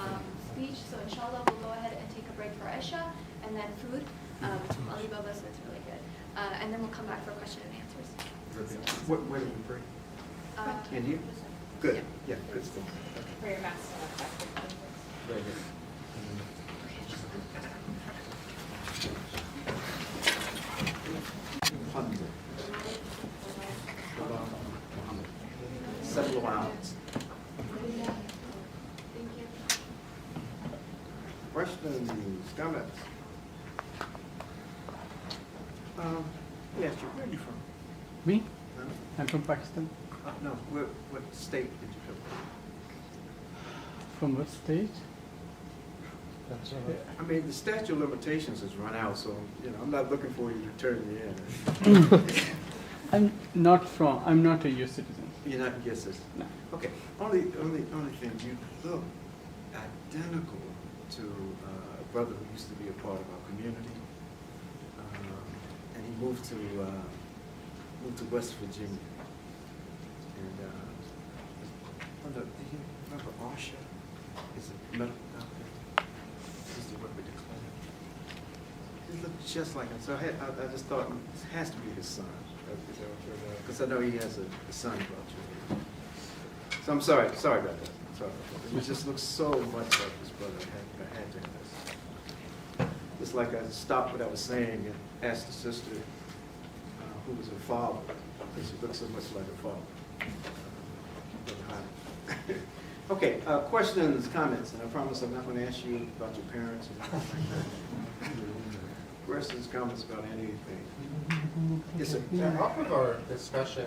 speech. So inshallah, we'll go ahead and take a break for Isha and then food from Alibaba, so it's really good. And then we'll come back for question and answers. Where did we break? In here? Good. Yeah, good stuff. For your master. Very good. Several hours. Thank you. Questions, comments? Yes, where are you from? Me? Huh? I'm from Pakistan. No, what state did you come From what state? from? I mean, the statute of limitations has run out, so, you know, I'm not looking for you to turn me in. I'm not a US citizen. You're not a US citizen? No. Okay, only thing, you look identical to a brother who used to be a part of our community. And he moved to West Virginia. And do you remember Arsha? He's a medical doctor. He used to work with the clinic. He looked just like him. So I just thought this has to be his son. Because I know he has a son about you. So I'm sorry about that. Sorry about that. It just looks so much like his brother. I had to have this. Just like I stopped what I was saying and asked the sister who was her father, because she looks so much like her father. Okay, questions, comments, and I promise I'm not going to ask you about your parents. Questions, comments about anything. Yes, sir. Yeah, off of our discussion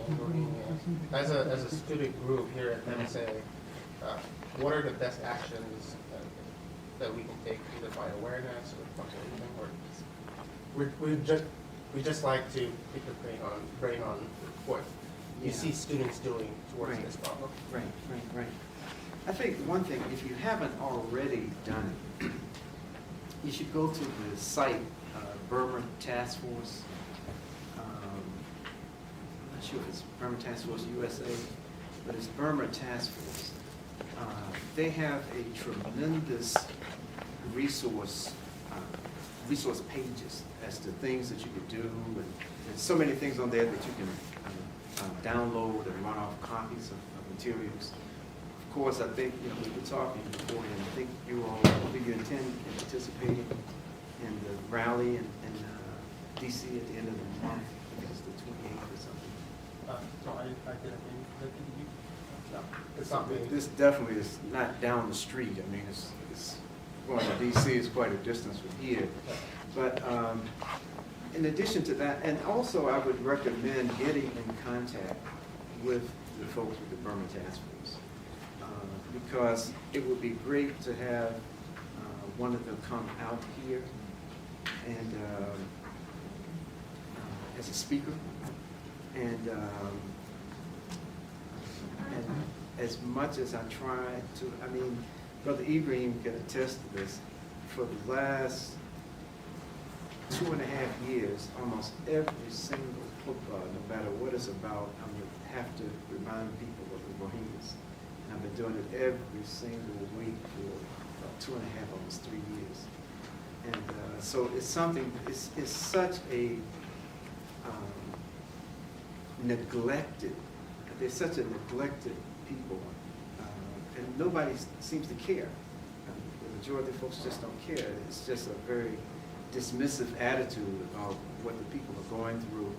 in Rohingya, as a student group here at MSA, what are the best actions that we can take, either by awareness or from anything, or we just like to pick the brain on what you Yeah. see students doing towards Right. this problem. Right. I think one thing, if you haven't already done it, you should go to the site, Burma Task Force. I'm not sure if it's Burma Task Force USA, but it's Burma Task Force. They have a tremendous resource pages as to things that you could do, and there's so many things on there that you can download and run off copies of materials. Of course, I think, we were talking before, and I think you all, do you intend in participating in the rally in DC at the end of the month? I think it's the 28th or something. No, I didn't. No, it's not being. This definitely is not down the street. I mean, it's going to DC is quite a distance from here. But in addition to that, and also I would recommend getting in contact with the folks with the Burma Task Force, because it would be great to have one of them come out here and as a speaker, and as much as I try to, I mean, Brother Ibrahim can attest to this, for the last 2.5 years, almost every single football, no matter what it's about, I'm going to have to remind people of the Rohingyas. And I've been doing it every single week for about 2.5, almost 3 years. And so it's something, it's such a neglected, they're such a neglected people, and nobody seems to care. The majority of folks just don't care. It's just a very dismissive attitude of what the people are going through,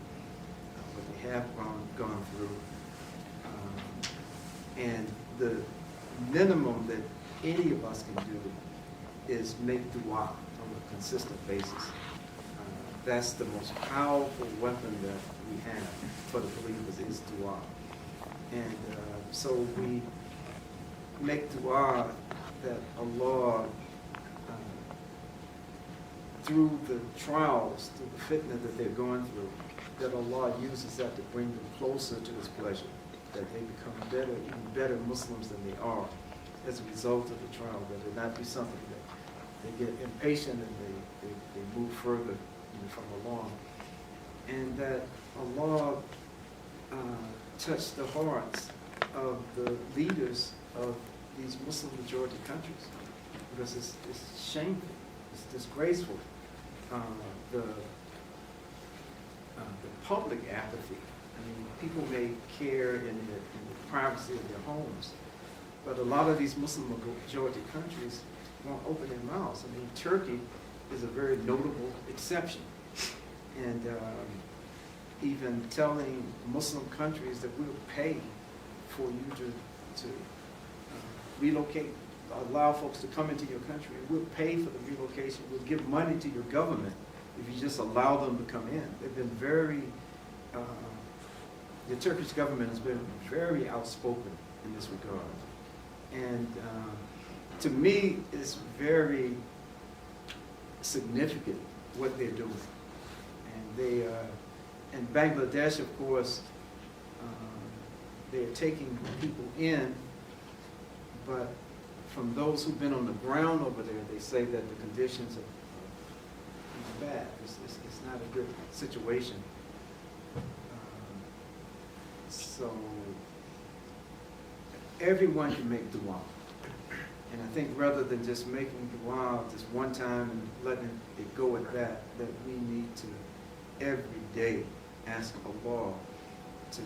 what they have gone through. And the minimum that any of us can do is make dua on a consistent basis. That's the most powerful weapon that we have for the believers is dua. And so we make dua that Allah, through the trials, through the fitna that they're going through, that Allah uses that to bring them closer to His pleasure, that they become better, even better Muslims than they are as a result of the trial, that it not be something that they get impatient and they move further from along. And that Allah touched the hearts of the leaders of these Muslim majority countries, because it's shameful, it's disgraceful. The public apathy. I mean, people may care in the privacy of their homes, but a lot of these Muslim majority countries won't open their mouths. I mean, Turkey is a very notable exception. And even telling Muslim countries that we'll pay for you to relocate, allow folks to come into your country, and we'll pay for the relocation, we'll give money to your government if you just allow them to come in. They've been very, the Turkish government has been very outspoken in this regard. And to me, it's very significant what they're doing. And they, in Bangladesh, of course, they're taking people in, but from those who've been on the ground over there, they say that the conditions are bad. It's not a good situation. So everyone can make dua. And I think rather than just making dua just one time and letting it go at that we need to every day ask Allah to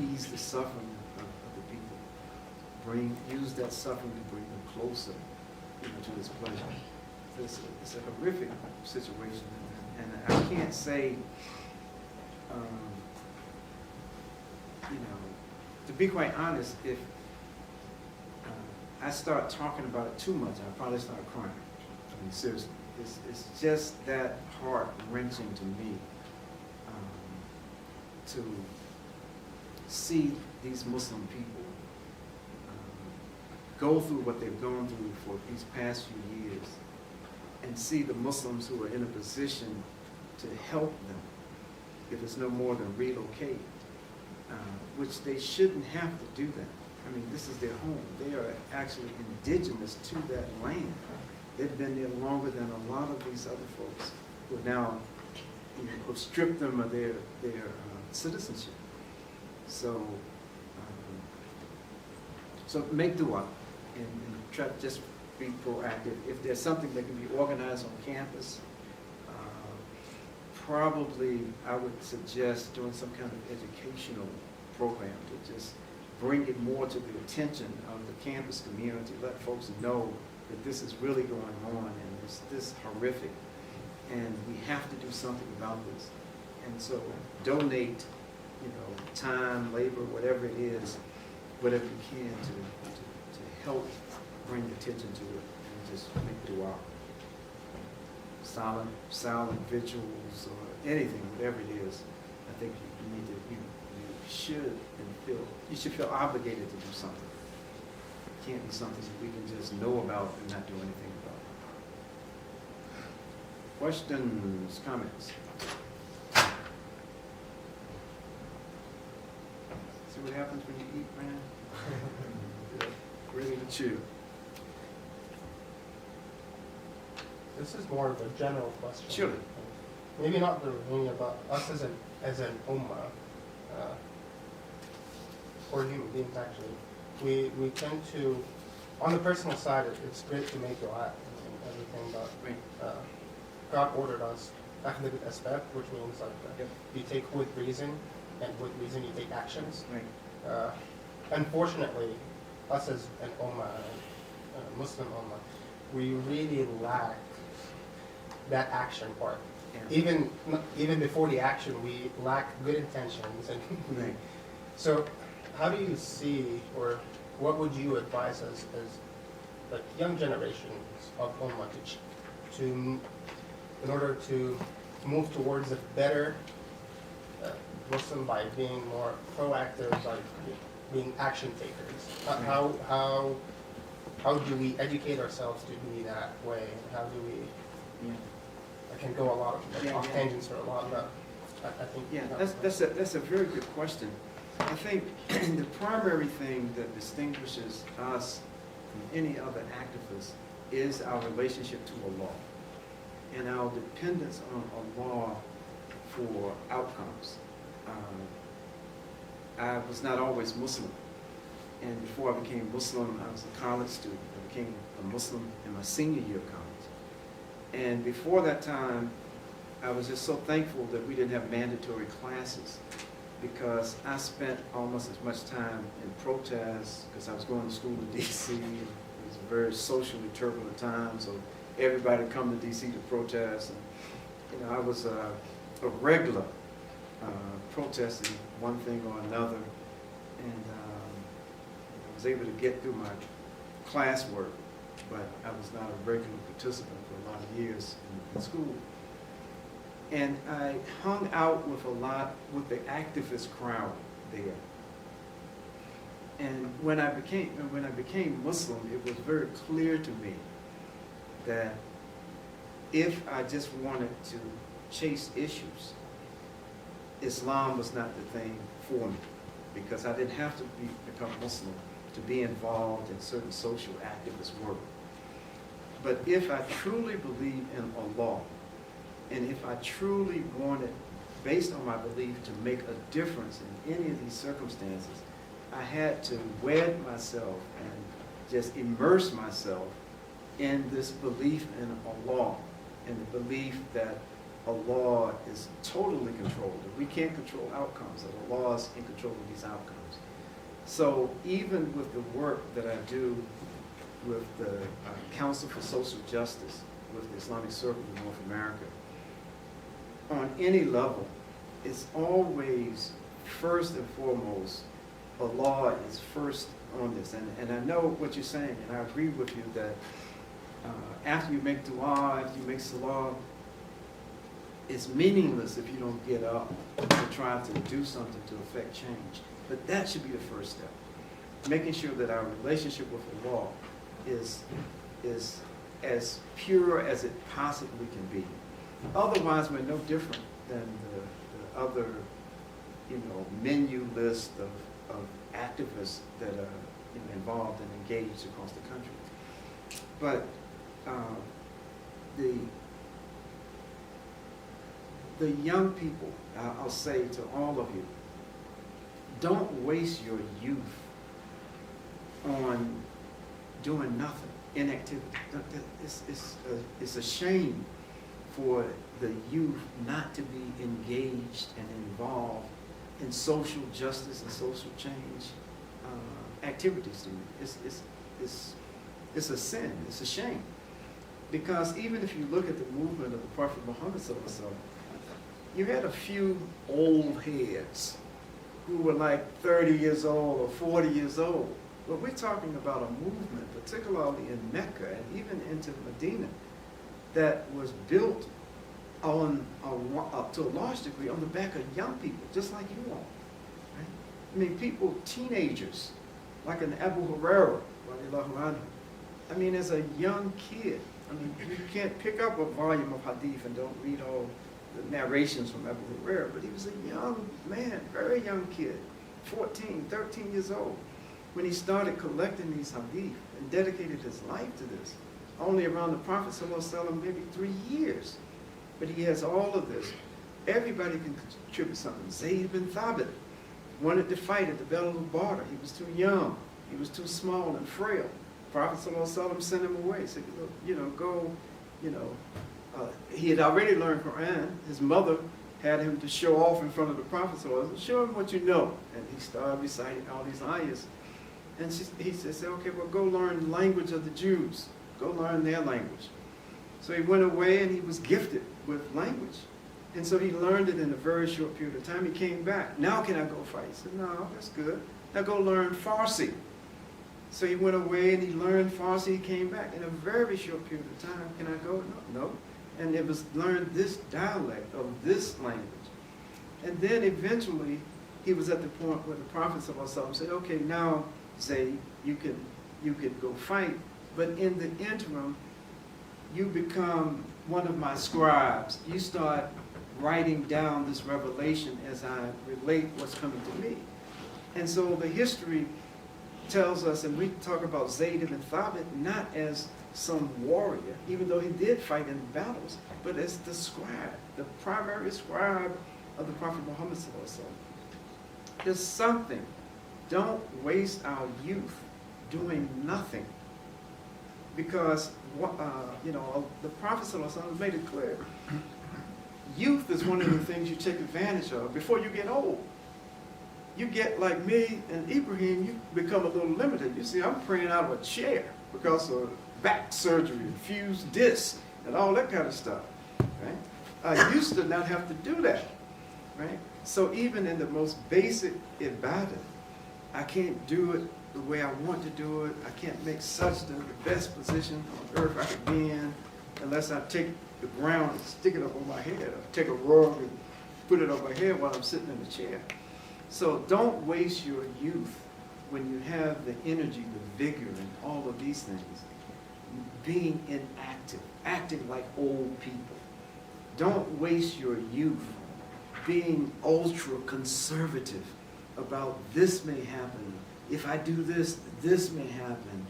ease the suffering of the people. Use that suffering to bring them closer, to His pleasure. It's a horrific situation, and I can't say, to be quite honest, if I start talking about it too much, I'll probably start crying. I mean, seriously, it's just that heart-wrenching to me to see these Muslim people go through what they've gone through for these past few years and see the Muslims who are in a position to help them, if it's no more than relocate, which they shouldn't have to do that. I mean, this is their home. They are actually indigenous to that land. They've been there longer than a lot of these other folks who are now, who stripped them of their citizenship. So, so make dua and try to just be proactive. If there's something that can be organized on campus, probably I would suggest doing some kind of educational program to just bring it more to the attention of the campus community, let folks know that this is really going on and it's this horrific and we have to do something about this. And so donate, time, labor, whatever it is, whatever you can to help bring attention to it and just make dua. Silent vigils or anything, whatever it is, I think you need to, you should feel obligated to do something. It can't be something that we can just know about and not do anything about. Questions, comments? See what happens when you eat, man? Ready to chew. This is more of a general question. Sure. Maybe not the Rohingya, but us as an ummah, or human beings actually, we tend to, on the personal side, it's great to make dua and everything, but God ordered us akhd bil asbab, which means like you take with reason, and with reason you take actions. Right. Unfortunately, us as an ummah, a Muslim ummah, we really lack that action part. Yeah. Even before the action, we lack good intentions, and Right. so how do you see, or what would you advise us as like young generations of ummah to in order to move towards a better Muslim by being more proactive, by being action takers? How do we educate ourselves to be that way? How do we? Yeah. I can go a lot of off tangents for a lot, but I think Yeah, that's a very good question. I think the primary thing that distinguishes us from any other activists is our relationship to Allah and our dependence on Allah for outcomes. I was not always Muslim, and before I became Muslim, I was a college student. I became a Muslim in my senior year of college. And before that time, I was just so thankful that we didn't have mandatory classes, because I spent almost as much time in protests, because I was going to school in D.C. It was a very socially turbulent time, so everybody would come to D.C. to protest. And, I was a regular protesting one thing or another, and I was able to get through my classwork, but I was not a regular participant for a lot of years in school. And I hung out with the activist crowd there. And when I became Muslim, it was very clear to me that if I just wanted to chase issues, Islam was not the thing for me, because I didn't have to become Muslim to be involved in certain social activist work. But if I truly believe in Allah, and if I truly wanted, based on my belief, to make a difference in any of these circumstances, I had to wed myself and just immerse myself in this belief in Allah, and the belief that Allah is totally controlled. We can't control outcomes, that Allah is in control of these outcomes. So even with the work that I do with the Council for Social Justice, with the Islamic Circle in North America, on any level, it's always first and foremost, Allah is first on this. And I know what you're saying, and I agree with you that after you make dua, after you make salah, it's meaningless if you don't get up to try to do something to affect change. But that should be the first step. making sure that our relationship with the law is as pure as it possibly can be. Otherwise, we're no different than the other, menu list of activists that are involved and engaged across the country. But the young people, I'll say to all of you, don't waste your youth on doing nothing, inactivity. It's a shame for the youth not to be engaged and involved in social justice and social change activities. It's a sin, it's a shame. Because even if you look at the movement of the Prophet Muhammad sallallahu alaihi wasallam, you had a few old heads who were like 30 years old or 40 years old. But we're talking about a movement, particularly in Mecca and even into Medina, that was built on to a large degree on the back of young people, just like you all. Right? I mean, people, teenagers, like an Abu Hurairah, radiallahu anhu. I mean, as a young kid, I mean, you can't pick up a volume of hadith and don't read all the narrations from Abu Hurairah, but he was a young man, very young kid, 14, 13 years old, when he started collecting these hadith and dedicated his life to this. Only around the Prophet ﷺ, maybe 3 years. But he has all of this. Everybody can contribute something. Zayd ibn Thabit wanted to fight at the Battle of Badr. He was too young. He was too small and frail. Prophet ﷺ sent him away. He said, go, he had already learned Qur'an. His mother had him to show off in front of the Prophet ﷺ. Show him what you know. And he started reciting all these ayahs. And he said, okay, well, go learn the language of the Jews. Go learn their language. So he went away and he was gifted with language. And so he learned it in a very short period of time. He came back. Now can I go fight? He said, no, that's good. Now go learn Farsi. So he went away and he learned Farsi. He came back in a very short period of time. Can I go? No. No. And it was learned this dialect of this language. And then eventually he was at the point where the Prophet ﷺ said, okay, now Zayd, you could go fight. But in the interim, you become one of my scribes. You start writing down this revelation as I relate what's coming to me. And so the history tells us, and we talk about Zayd ibn Thabit not as some warrior, even though he did fight in battles, but as the scribe, the primary scribe of the Prophet Muhammad ﷺ. There's something. Don't waste our youth doing nothing. Because, the Prophet ﷺ made it clear. Youth is one of the things you take advantage of before you get old. You get like me and Ibrahim, you become a little limited. You see, I'm praying out of a chair because of back surgery, fused disc, and all that kind of stuff. Right? I used to not have to do that. Right? So even in the most basic ibadah, I can't do it the way I want to do it. I can't make such the best position on earth I could be in unless I take the ground and stick it up on my head, or take a rug and put it on my head while I'm sitting in the chair. So don't waste your youth when you have the energy, the vigor, and all of these things, being inactive, acting like old people. Don't waste your youth being ultra conservative about this may happen. If I do this, this may happen.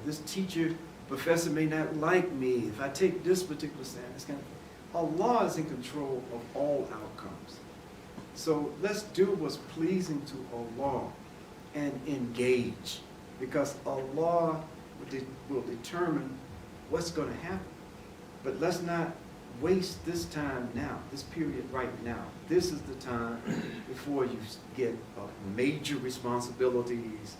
This teacher, professor may not like me. If I take this particular stand, it's kind of, Allah is in control of all outcomes. So let's do what's pleasing to Allah and engage, because Allah will determine what's going to happen. But let's not waste this time now, this period right now. This is the time before you get major responsibilities,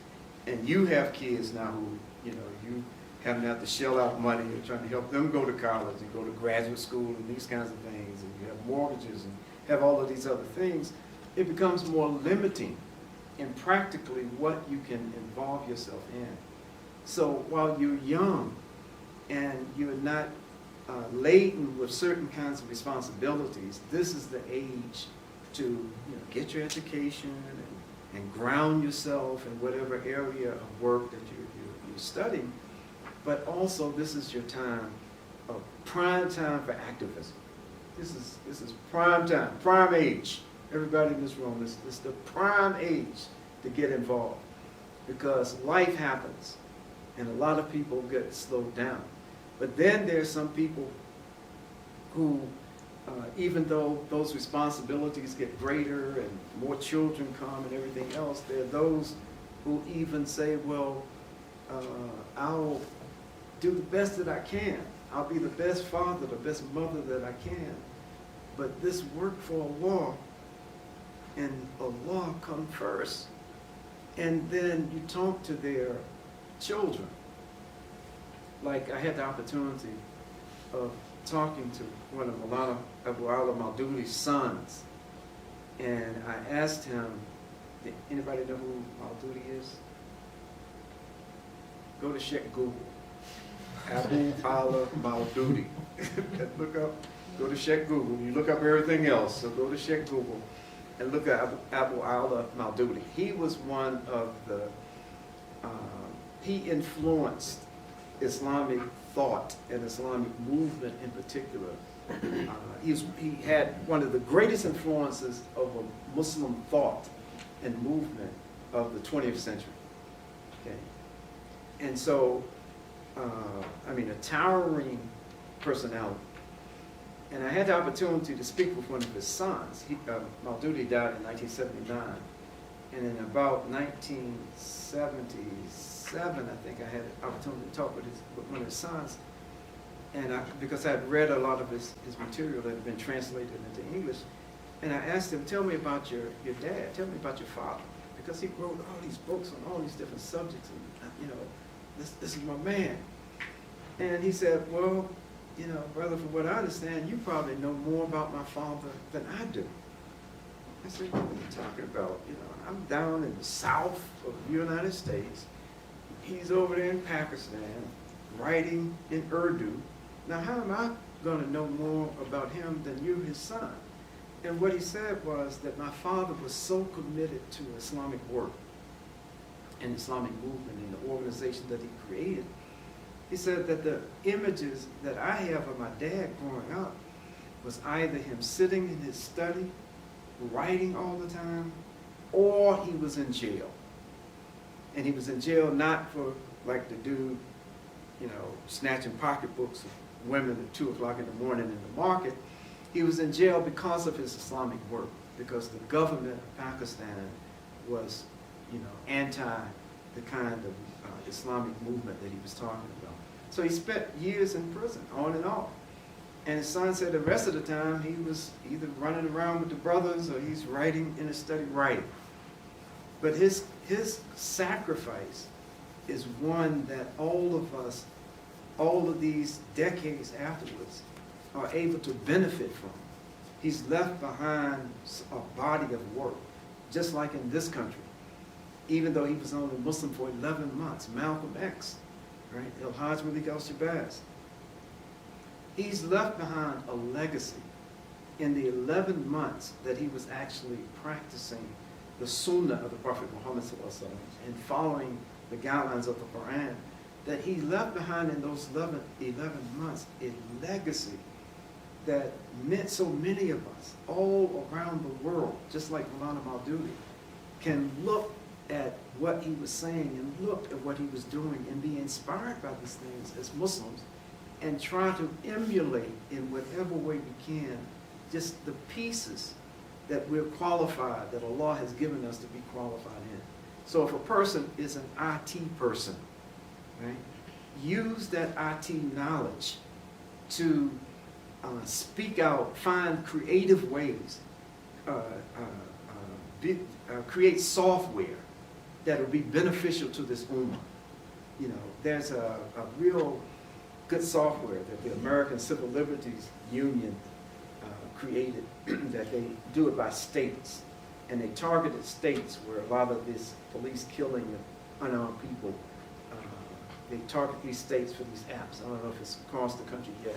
and you have kids now who, you having to have to shell out money and trying to help them go to college and go to graduate school and these kinds of things, and you have mortgages and have all of these other things. It becomes more limiting in practically what you can involve yourself in. So while you're young and you're not laden with certain kinds of responsibilities, this is the age to get your education and ground yourself in whatever area of work that you're studying. But also, this is your time, of prime time for activism. This is prime time, prime age. Everybody in this room, this is the prime age to get involved, because life happens and a lot of people get slowed down. But then there's some people who, even though those responsibilities get greater and more children come and everything else, there are those who even say, well, I'll do the best that I can. I'll be the best father, the best mother that I can. But this work for Allah, and Allah come first. And then you talk to their children. Like I had the opportunity of talking to one of Maulana Abu Ala Maududi's sons. And I asked him, anybody know who Maududi is? Go to Sheikh Google. Abu Ala Maududi. Look up, go to Sheikh Google. You look up everything else, so go to Sheikh Google and look at Abu Ala Maududi. He was one of the, he influenced Islamic thought and Islamic movement in particular. He had one of the greatest influences of a Muslim thought and movement of the 20th century. Okay. And so, I mean, a towering personality. And I had the opportunity to speak with one of his sons. Maududi died in 1979. And in about 1977, I think I had the opportunity to talk with one of his sons. And because I had read a lot of his material that had been translated into English. And I asked him, tell me about your dad, tell me about your father. Because he wrote all these books on all these different subjects. And, you know, this is my man. And he said, well, you know, brother, from what I understand, you probably know more about my father than I do. I said, what are you talking about? You know, I'm down in the south of the United States. He's over there in Pakistan, writing in Urdu. Now, how am I going to know more about him than you, his son? And what he said was that my father was so committed to Islamic work and Islamic movement and the organization that he created. He said that the images that I have of my dad growing up was either him sitting in his study, writing all the time, or he was in jail. And he was in jail not for, like the dude, you know, snatching pocketbooks of women at 2 o'clock in the morning in the market. He was in jail because of his Islamic work, because the government of Pakistan was, you know, anti the kind of Islamic movement that he was talking about. So he spent years in prison, on and off. And his son said the rest of the time he was either running around with the brothers or he's writing in his study, writing. But his sacrifice is one that all of us, all of these decades afterwards, are able to benefit from. He's left behind a body of work, just like in this country. Even though he was only Muslim for 11 months, Malcolm X, right? El-Hajj Malik al-Shabazz. He's left behind a legacy in the 11 months that he was actually practicing the Sunnah of the Prophet Muhammad and following the guidelines of the Qur'an, that he left behind in those 11 months a legacy that meant so many of us all around the world, just like Maulana Maududi, can look at what he was saying and look at what he was doing and be inspired by these things as Muslims and try to emulate in whatever way we can just the pieces that we're qualified, that Allah has given us to be qualified in. So if a person is an IT person, right, use that IT knowledge to speak out, find creative ways, create software that will be beneficial to this ummah. You know, there's a real good software that the American Civil Liberties Union created that they do it by states. And they targeted states where a lot of this police killing of unarmed people, they target these states for these apps. I don't know if it's across the country yet.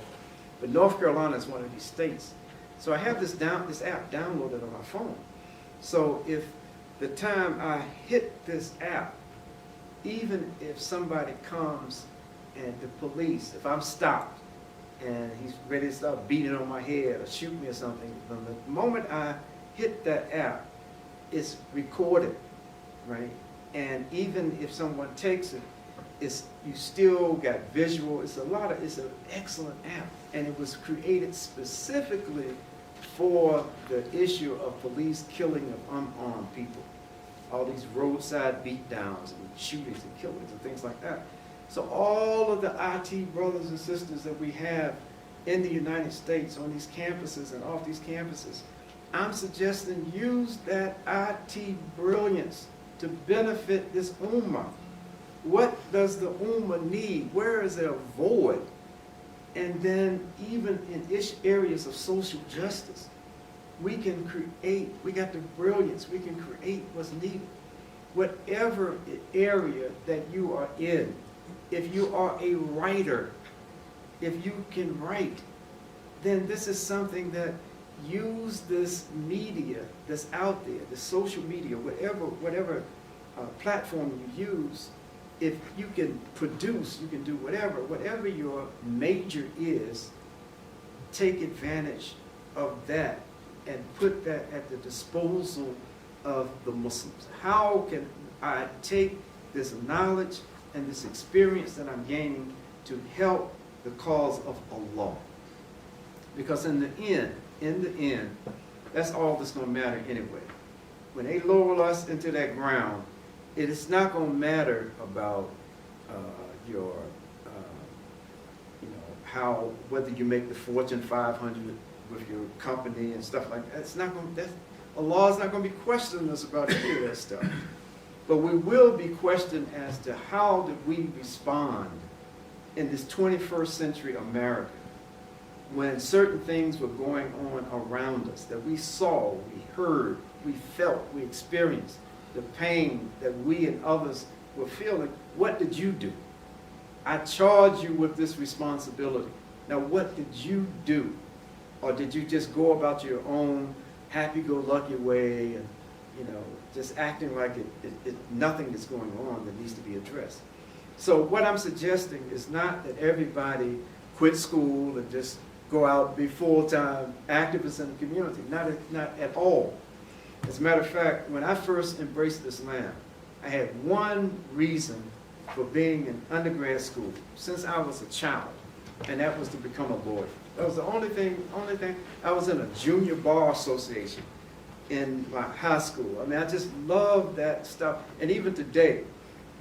But North Carolina is one of these states. So I have this app downloaded on my phone. So if the time I hit this app, even if somebody comes and the police, if I'm stopped and he's ready to start beating on my head or shoot me or something, from the moment I hit that app, it's recorded, right? And even if someone takes it, you still got visual. It's an excellent app, and it was created specifically for the issue of police killing of unarmed people. All these roadside beatdowns and shootings and killings and things like that. So all of the IT brothers and sisters that we have in the United States on these campuses and off these campuses, I'm suggesting use that IT brilliance to benefit this ummah. What does the ummah need? Where is there a void? And then even in areas of social justice, we can create, we got the brilliance, we can create what's needed. Whatever area that you are in, if you are a writer, if you can write, then this is something that use this media that's out there, the social media, whatever platform you use. If you can produce, you can do whatever your major is, take advantage of that and put that at the disposal of the Muslims. How can I take this knowledge and this experience that I'm gaining to help the cause of Allah? Because in the end, that's all that's going to matter anyway. When they lower us into that ground, it is not going to matter about whether you make the Fortune 500 with your company and stuff like that. It's not going. Allah's not going to be questioning us about any of that stuff. But we will be questioned as to how did we respond in this 21st century America when certain things were going on around us that we saw, we heard, we felt, we experienced. The pain that we and others were feeling. What did you do? I charge you with this responsibility. Now, what did you do? Or did you just go about your own happy-go-lucky way and, just acting like nothing is going on that needs to be addressed? So what I'm suggesting is not that everybody quit school and just go out and be full-time activists in the community. Not at all. As a matter of fact, when I first embraced Islam, I had one reason for being in undergrad school since I was a child, and that was to become a lawyer. That was the only thing. I was in a junior bar association in my high school. I mean, I just love that stuff. And even today,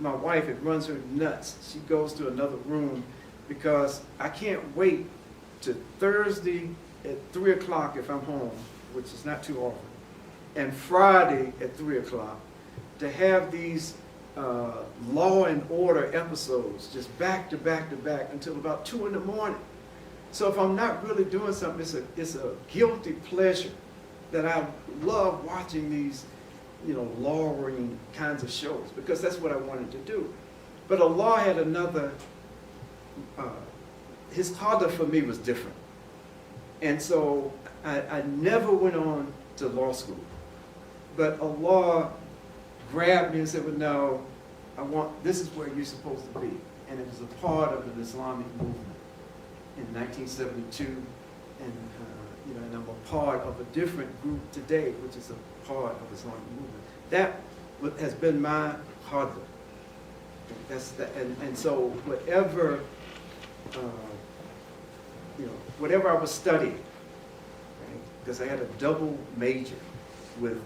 my wife, it runs her nuts. She goes to another room because I can't wait to Thursday at 3 o'clock if I'm home, which is not too often, and Friday at 3 o'clock to have these Law and Order episodes just back to back to back until about 2 in the morning. So if I'm not really doing something, it's a guilty pleasure that I love watching these, lowering kinds of shows because that's what I wanted to do. But Allah had another, his qadr for me was different. And so I never went on to law school. But Allah grabbed me and said, well, no, this is where you're supposed to be. And it was a part of an Islamic movement in 1972. And, and I'm a part of a different group today, which is a part of the Islamic movement. That has been my qadr. And so whatever, whatever I was studying, because I had a double major with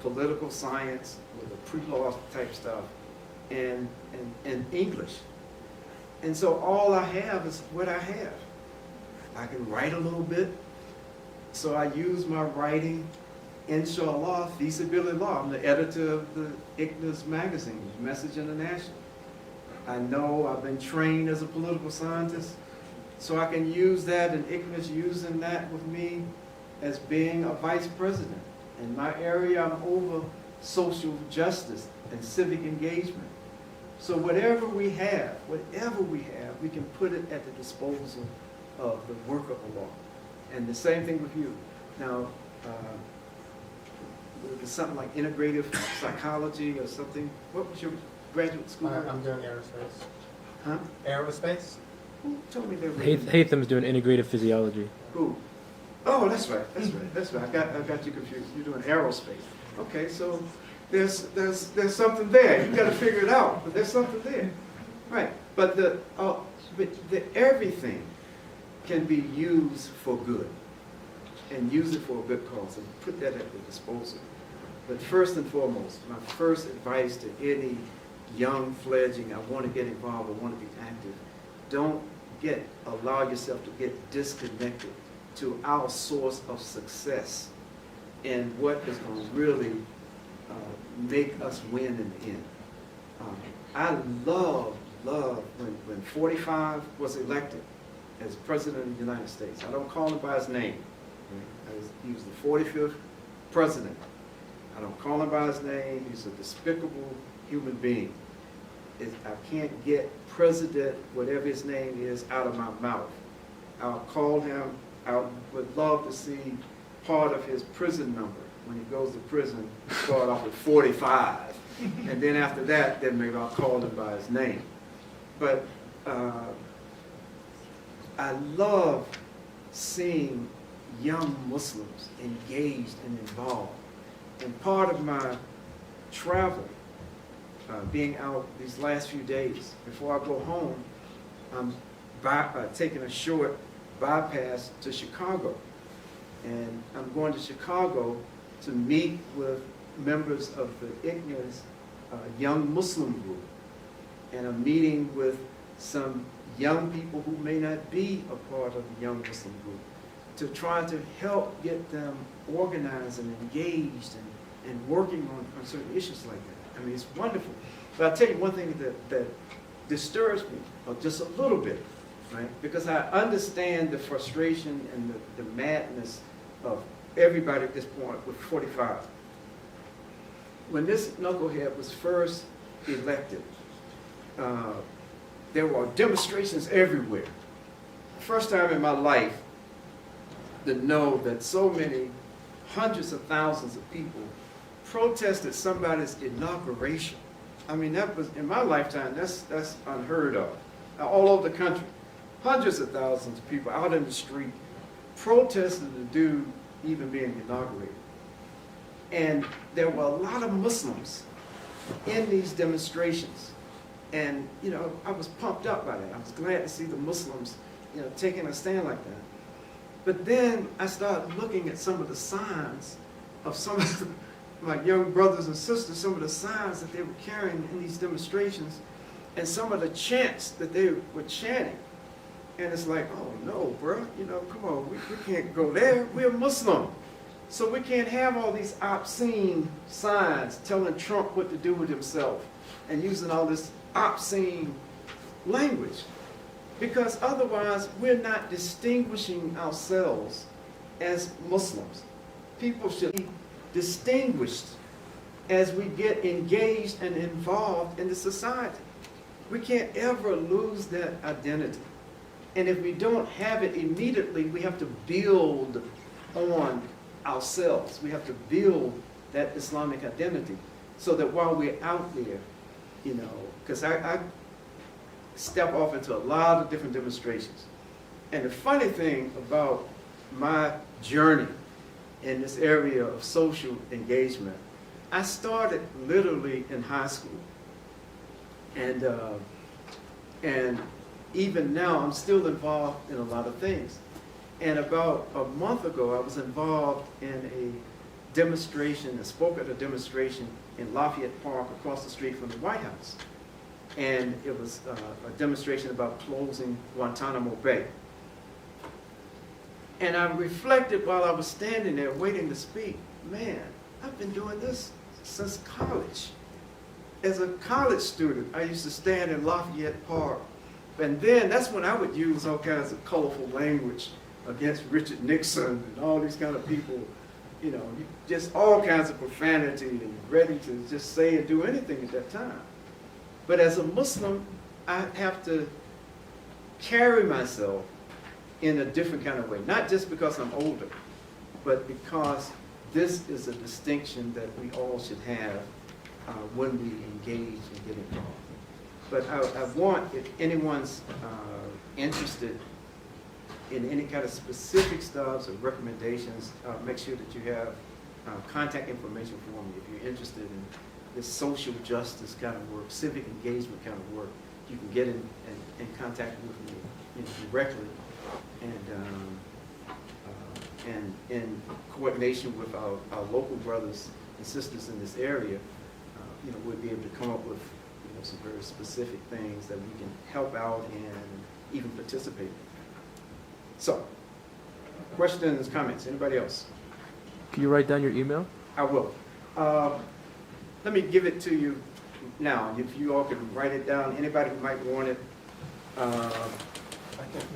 political science, with the pre-law type stuff, and English. And so all I have is what I have. I can write a little bit, so I use my writing, inshallah, feasibility law. I'm the editor of the ICNA's magazine, Message International. I know I've been trained as a political scientist, so I can use that, and ICNA's using that with me as being a vice president. In my area, I'm over social justice and civic engagement. So whatever we have, we can put it at the disposal of the work of Allah. And the same thing with you. Now, it was something like integrative psychology or something. What was your graduate school? I'm doing aerospace. Huh? Aerospace? Who told me they were? Hatham's doing integrative physiology. Who? Oh, that's right. I got you confused. You're doing aerospace. Okay, so there's something there. You got to figure it out, but there's something there, right? But the everything can be used for good, and use it for a good cause, and put that at the disposal. But first and foremost, my first advice to any young fledgling, I want to get involved, I want to be active, don't allow yourself to get disconnected to our source of success and what is going to really make us win in the end. I love when 45 was elected as President of the United States. I don't call him by his name. He was the 45th president. I don't call him by his name. He's a despicable human being. I can't get President, whatever his name is, out of my mouth. I'll call him. I would love to see part of his prison number. When he goes to prison, start off with 45. And then after that, then maybe I'll call him by his name. But I love seeing young Muslims engaged and involved. And part of my travel, being out these last few days, before I go home, I'm taking a short bypass to Chicago. And I'm going to Chicago to meet with members of the ICNA's young Muslim group. And I'm meeting with some young people who may not be a part of the young Muslim group to try to help get them organized and engaged and working on certain issues like that. I mean, it's wonderful. But I'll tell you one thing that disturbs me, just a little bit, right? Because I understand the frustration and the madness of everybody at this point with 45. When this knucklehead was first elected, there were demonstrations everywhere. First time in my life to know that so many hundreds of thousands of people protested somebody's inauguration. I mean, that was, in my lifetime, that's unheard of. All over the country, hundreds of thousands of people out in the street protested the dude even being inaugurated. And there were a lot of Muslims in these demonstrations. And, you know, I was pumped up by that. I was glad to see the Muslims, you know, taking a stand like that. But then I started looking at some of the signs of some of my young brothers and sisters, some of the signs that they were carrying in these demonstrations, and some of the chants that they were chanting. And it's like, oh no, bro, you know, come on, we can't go there. We're Muslim. So we can't have all these obscene signs telling Trump what to do with himself and using all this obscene language. Because otherwise, we're not distinguishing ourselves as Muslims. People should be distinguished as we get engaged and involved in the society. We can't ever lose that identity. And if we don't have it immediately, we have to build on ourselves. We have to build that Islamic identity so that while we're out there, you know, because I step off into a lot of different demonstrations. And the funny thing about my journey in this area of social engagement, I started literally in high school. And even now, I'm still involved in a lot of things. And about a month ago, I was involved in a demonstration, I spoke at a demonstration in Lafayette Park across the street from the White House. And it was a demonstration about closing Guantanamo Bay. And I reflected while I was standing there waiting to speak, man, I've been doing this since college. As a college student, I used to stand in Lafayette Park. And then that's when I would use all kinds of colorful language against Richard Nixon and all these kind of people, you know, just all kinds of profanity and ready to just say and do anything at that time. But as a Muslim, I have to carry myself in a different kind of way. Not just because I'm older, but because this is a distinction that we all should have when we engage and get involved. But I want, if anyone's interested in any kind of specific stuff or recommendations, make sure that you have contact information for me. If you're interested in this social justice kind of work, civic engagement kind of work, you can get in contact with me, directly, and in coordination with our local brothers and sisters in this area, we'll be able to come up with some very specific things that we can help out and even participate in. So, questions, comments, anybody else? Can you write down your email? I will. Let me give it to you now. If you all could write it down, anybody who might want it.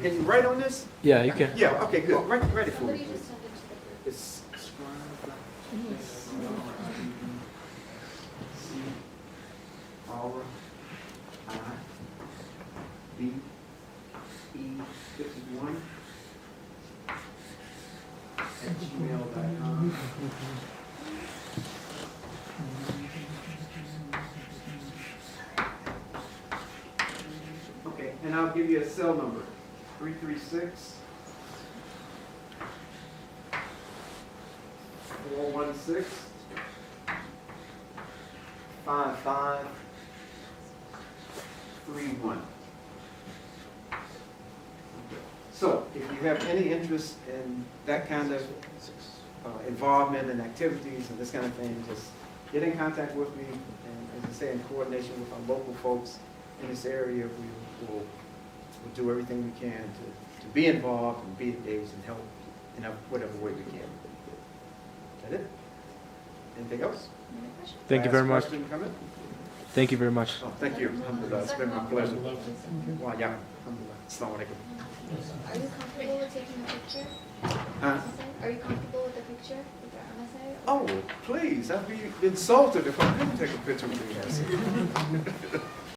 Can you write on this? Yeah, you can. Yeah, okay, good. Write it for Somebody me, just please. send it to the group. It's Aura, IBE51 @gmail.com. Okay, and I'll give you a cell number, 336 416 5531. So, if you have any interest in that kind of involvement and activities and this kind of thing, just get in contact with me, and as I say, in coordination with our local folks in this area, we'll do everything we can to be involved and be engaged and help in whatever way we can. Is that it? Anything else? Any other questions? Thank you very Last much. question, comment? Thank you very much. Oh, thank you. Alhamdulillah. It's been my pleasure. Wow, yeah. Alhamdulillah. Assalamu alaikum. Are you comfortable with taking a picture? Huh? Are you comfortable with the picture with our MSA? Oh, please. I'd be insulted if I couldn't take a picture with you.